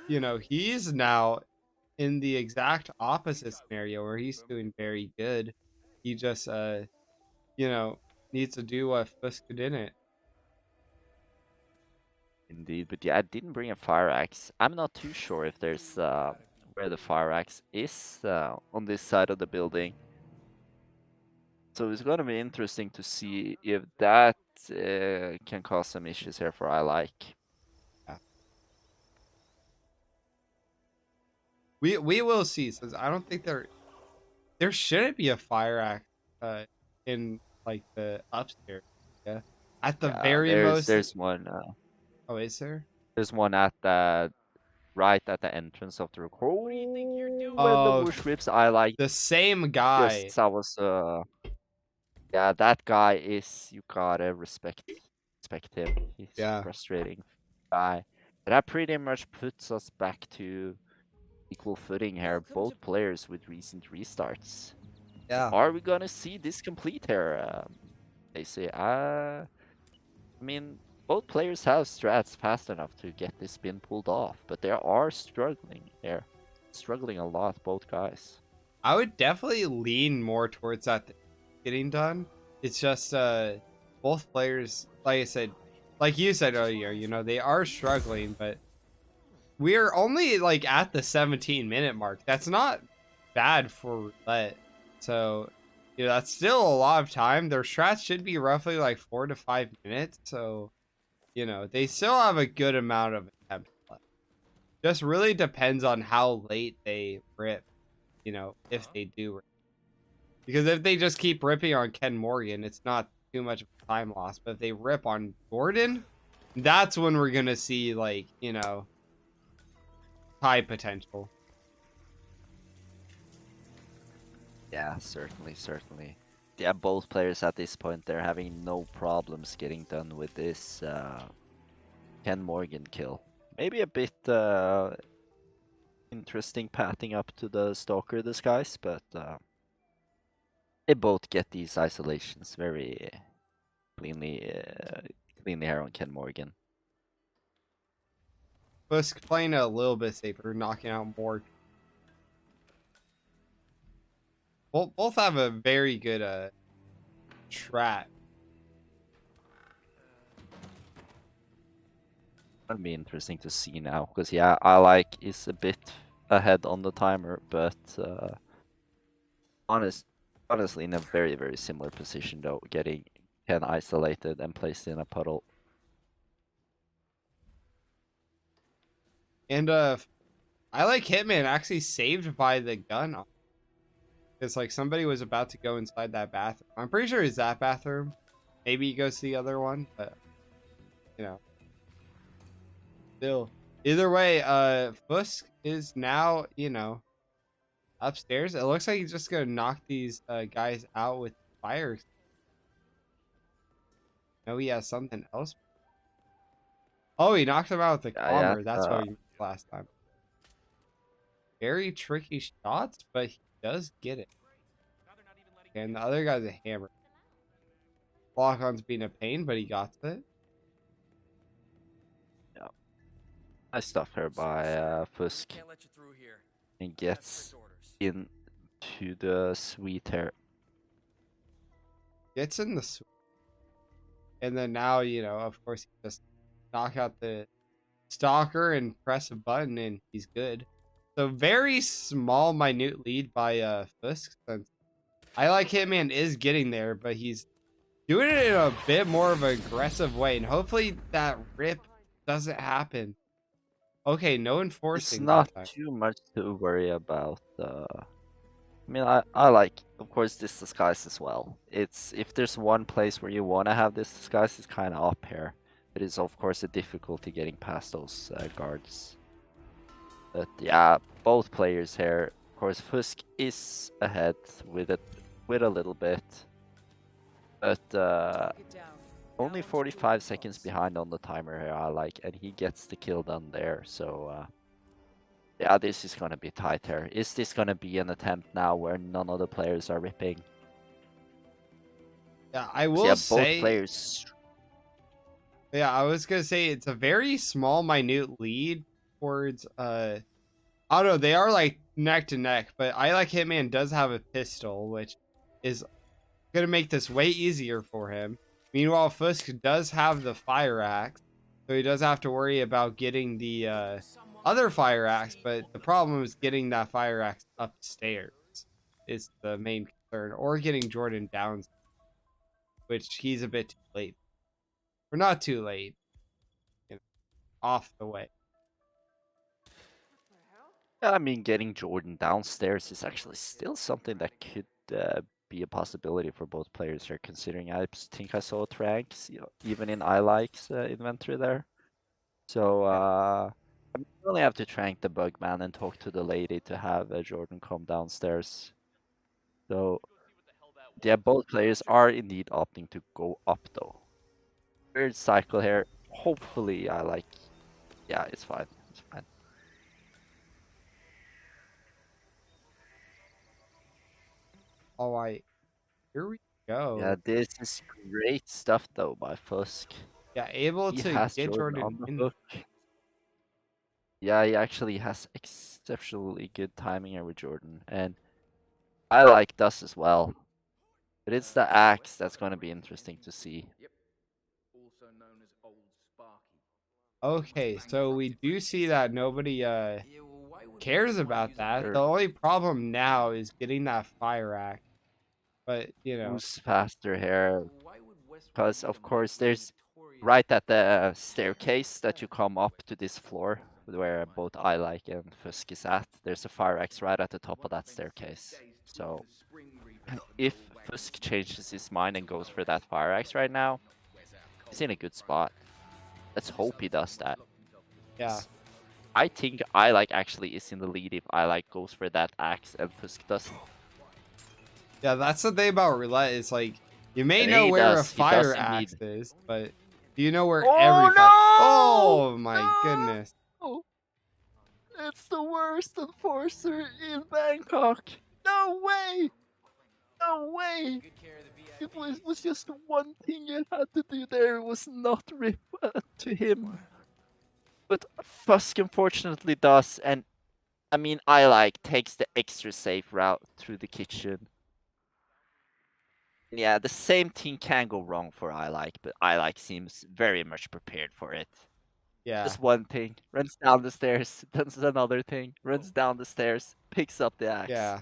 he's now in the exact opposite scenario where he's doing very good. He just you know, needs to do what Fusk didn't. Indeed, but yeah, I didn't bring a fire axe. I'm not too sure if there's where the fire axe is on this side of the building. So it's gonna be interesting to see if that can cause some issues here for I Like. Yeah. We will see, since I don't think there shouldn't be a fire axe in like the upstairs. Yeah. At the Yeah, very there's most. there's one Oh, is there? there's one at the right at the entrance of the record. What do you think you're doing? When the Oh, bush whips, I Like. the same guy. Just I was yeah, that guy is, you gotta respect him. He's Yeah. frustrating guy. But that pretty much puts us back to equal footing here. Both players with recent restarts. Yeah. Are we gonna see this complete here? They say. I mean, both players have strats fast enough to get this spin pulled off, but they are struggling here. Struggling a lot, both guys. I would definitely lean more towards that getting done. It's just both players, like I said, like you said earlier, they are struggling, but we're only like at the 17-minute mark. That's not bad for roulette. So, that's still a lot of time. Their strats should be roughly like 4 to 5 minutes. So, they still have a good amount of attempts left. Just really depends on how late they rip, if they do rip. Because if they just keep ripping on Ken Morgan, it's not too much of a time loss. But if they rip on Gordon, that's when we're going to see, like, high potential. Yeah, certainly. Yeah, both players at this point, they're having no problems getting done with this Ken Morgan kill. Maybe a bit interesting pathing up to the Stalker disguise, but they both get these isolations very cleanly here on Ken Morgan. Fusk playing a little bit safer, knocking out more. Both have a very good trap. It'll be interesting to see now, because yeah, I Like is a bit ahead on the timer, but honestly in a very similar position though, getting Ken isolated and placed in a puddle. And I Like Hitman actually saved by the gun. It's like somebody was about to go inside that bathroom. I'm pretty sure it's that bathroom. Maybe he goes to the other one, but still. Either way, Fusk is now, upstairs. It looks like he's just gonna knock these guys out with fire. No, he has something else. Oh, he knocked him out with the Yeah, calmer. That's what he missed last time. Very tricky shots, but he does get it. And the other guy's a hammer. Lock-on's being a pain, but he got it. yeah. Nice stuff here by Fusk. Can't let you through here. And gets into the suite here. Gets in the suite. And then now, of course, he just knock out the stalker and press a button and he's good. So very small, minute lead by Fusk, since I Like Hitman is getting there, but he's doing it in a bit more of an aggressive way, and hopefully that rip doesn't happen. Okay, no enforcing. It's not too much to worry about. I mean, I like, of course, this disguise as well. It's, if there's one place where you want to have this disguise, it's kind of up here. It is, of course, a difficulty getting past those guards. But yeah, both players here. Of course, Fusk is ahead with a little bit, but only 45 seconds behind on the timer here, I Like, and he gets the kill done there. So Yeah, this is gonna be tight here. Is this gonna be an attempt now where none of the players are ripping? Yeah, I 'Cause, will yeah, both say. players. Yeah, I was gonna say it's a very small, minute lead towards. I don't know. They are like neck to neck, but I like Hitman does have a pistol, which is gonna make this way easier for him. Meanwhile, Fusk does have the fire axe, so he does have to worry about getting the other fire axe. But the problem is getting that fire axe upstairs is the main concern, or getting Jordan down, which he's a bit too late. Or not too late, you know, off the way. I mean, getting Jordan downstairs is actually still something that could be a possibility for both players here, considering I think I saw Tranks, even in iLike's inventory there. So I mean, you only have to Trank the Bugman and talk to the lady to have Jordan come downstairs. So yeah, both players are indeed opting to go up though. Weird cycle here. Hopefully, yeah, it's fine. It's fine. All right, here we Yeah, go. this is great stuff though by Fusk. Yeah, able He to has get Jordan Jordan on the in. hook. Yeah, he actually has exceptionally good timing here with Jordan, and I like does as well. But it's the axe that's going to be interesting to see. Okay, so we do see that nobody cares about that. Or The only problem now is getting that fire axe. But who's faster here? Because of course there's right at the staircase that you come up to this floor where both I like and Fusk is at. There's a fire axe right at the top of that staircase. So if Fusk changes his mind and goes for that fire axe right now, he's in a good spot. Let's hope he does that. yeah, I think I like actually is in the lead if I like goes for that axe and Fusk doesn't. yeah, that's the thing about roulette. Is like you may And know he where a does. He does fire indeed. axe is, but do you know where Oh every fire? no! Oh my goodness! No! It's the worst enforcer in Bangkok. No way! No way! It was just one thing you had to do there. It was not rip to him. But Fusk unfortunately does, and I mean, I like takes the extra safe route through the kitchen. Yeah, the same thing can go wrong for I like, but I like seems very much prepared for it. Yeah, Just one thing, runs down the stairs, does another thing, runs down the stairs, picks up the axe, yeah,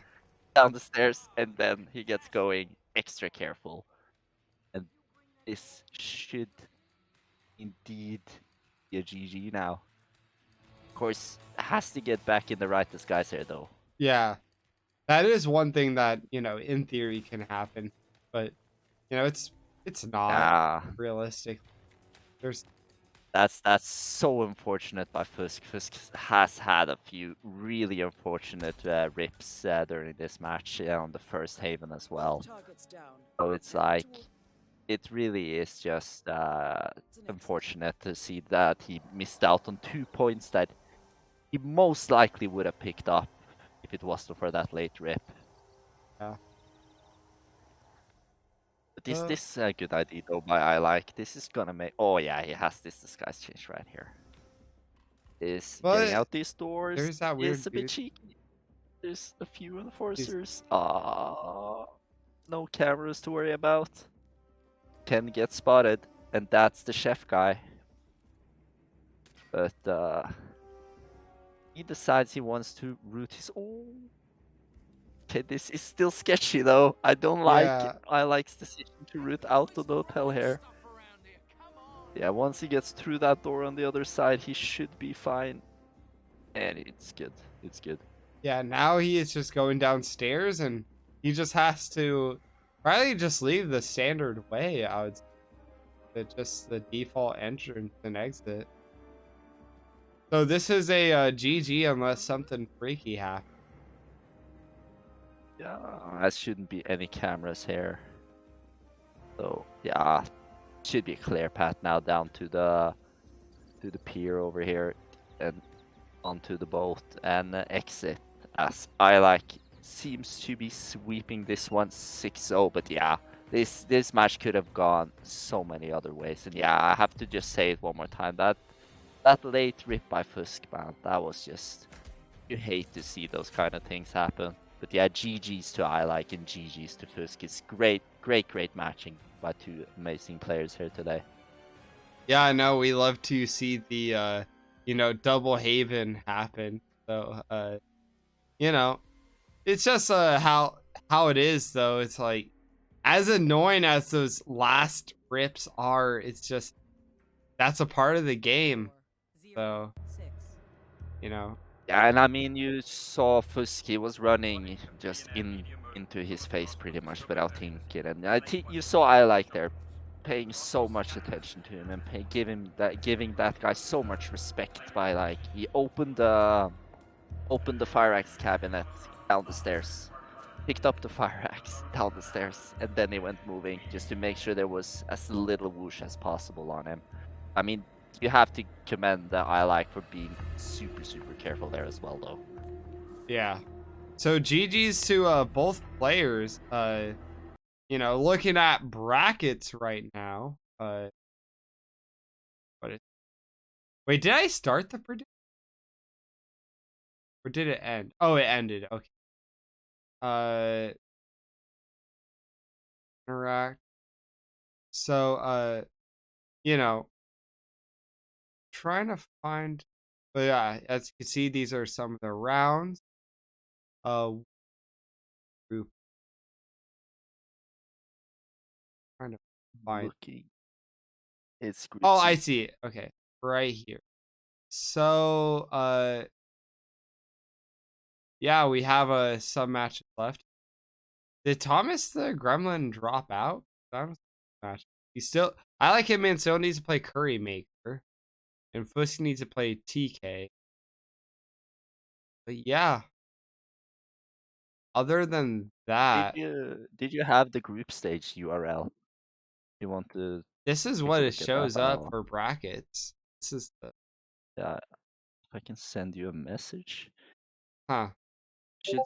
down the stairs, and then he gets going extra careful. And this should indeed be a GG now. Of course, has to get back in the right disguise here though. yeah. That is one thing that in theory, can happen, but it's not Ah, realistic. There's that's so unfortunate by Fusk. Fusk has had a few really unfortunate rips during this match on the first Haven as well. So it's like, it really is just unfortunate to see that he missed out on 2 points that he most likely would have picked up if it wasn't for that late rip. yeah. But is this a good idea though by I like? This is gonna make... Oh yeah, he has this disguise change right here. Is getting But out these doors there's that weird is a bit dude. cheeky. There's a few enforcers. No cameras to worry about. Can get spotted, and that's the chef guy. But he decides he wants to root his own. Okay, this is still sketchy though. I don't like Yeah, I like's decision to root out of the hotel here. Yeah, once he gets through that door on the other side, he should be fine. And it's good. It's good. yeah. Now he is just going downstairs, and he just has to probably just leave the standard way. I would say just the default entrance and exit. So this is a GG unless something freaky happens. Yeah, there shouldn't be any cameras here. So yeah, should be a clear path now down to the pier over here, and onto the boat and exit, as I like seems to be sweeping this one 6-0. But yeah, this match could have gone so many other ways. And yeah, I have to just say it one more time, that late rip by Fusk, man, that was just, you hate to see those kind of things happen. But yeah, GG's to I like and GG's to Fusk. It's great matching by two amazing players here today. Yeah, I know. We love to see the double haven happen. So it's just how it is though. It's like, as annoying as those last rips are, it's just, that's a part of the game. So, Yeah, and I mean, you saw Fusk, he was running just into his face pretty much without thinking. And I think you saw I like there paying so much attention to him and giving that guy so much respect by, like, he opened the fire axe cabinet down the stairs, picked up the fire axe down the stairs, and then he went moving just to make sure there was as little whoosh as possible on him. I mean, you have to commend the I like for being super careful there as well, though. yeah. So GG's to both players. Looking at brackets right now. Wait, did I start the prediction? Or did it end? Oh, it ended. Okay. Interact. So, trying to find, but yeah, as you can see, these are some of the rounds. Group. Trying to find. Looking. It's group Oh, C. I see it. Okay. Right here. So, yeah, we have some matches left. Did Thomas the Gremlin drop out? That was a match. I like him, and still needs to play Curry Maker. And Fusk needs to play TK. But yeah. Other than that, Did you have the group stage URL? You want to this is take what a it look at that? shows up for brackets. This is the Yeah, if I can send you a message. huh. Should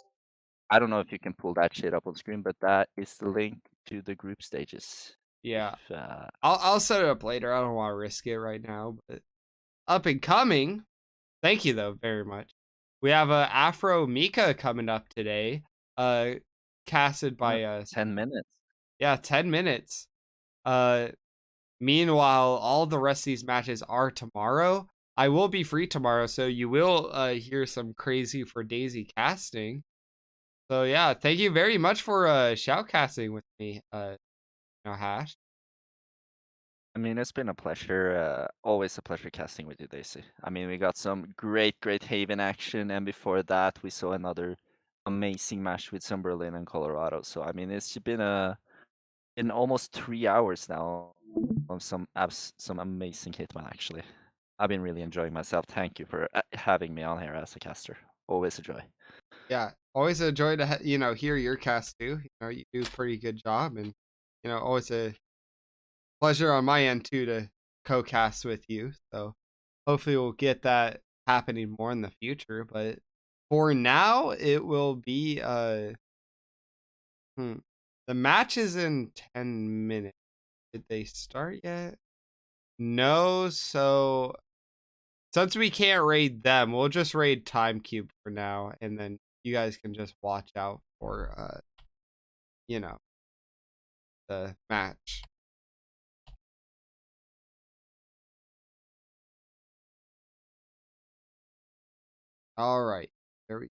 I don't know if you can pull that shit up on screen, but that is the link to the group stages. Yeah. If, I'll set it up later. I don't want to risk it right now, but up and coming. Thank you though very much. We have Afro Mika coming up today. Casted by 10 minutes. yeah, 10 minutes. Meanwhile, all the rest of these matches are tomorrow. I will be free tomorrow, so you will hear some crazy for Daisy casting. So yeah, thank you very much for shoutcasting with me, Hash. I mean, it's been a pleasure. Always a pleasure casting with you, Daisy. I mean, we got some great Haven action, and before that, we saw another amazing match with some Berlin and Colorado. So I mean, it's been in almost 3 hours now of some amazing Hitman. Actually, I've been really enjoying myself. Thank you for having me on here as a caster. Always a joy. Yeah, always a joy to hear your cast too. You do a pretty good job, and always a pleasure on my end too to co-cast with you. So hopefully we'll get that happening more in the future. But for now, it will be the match is in 10 minutes. Did they start yet? No. So since we can't raid them, we'll just raid Time Cube for now, and then you guys can just watch out for the match. All right. There we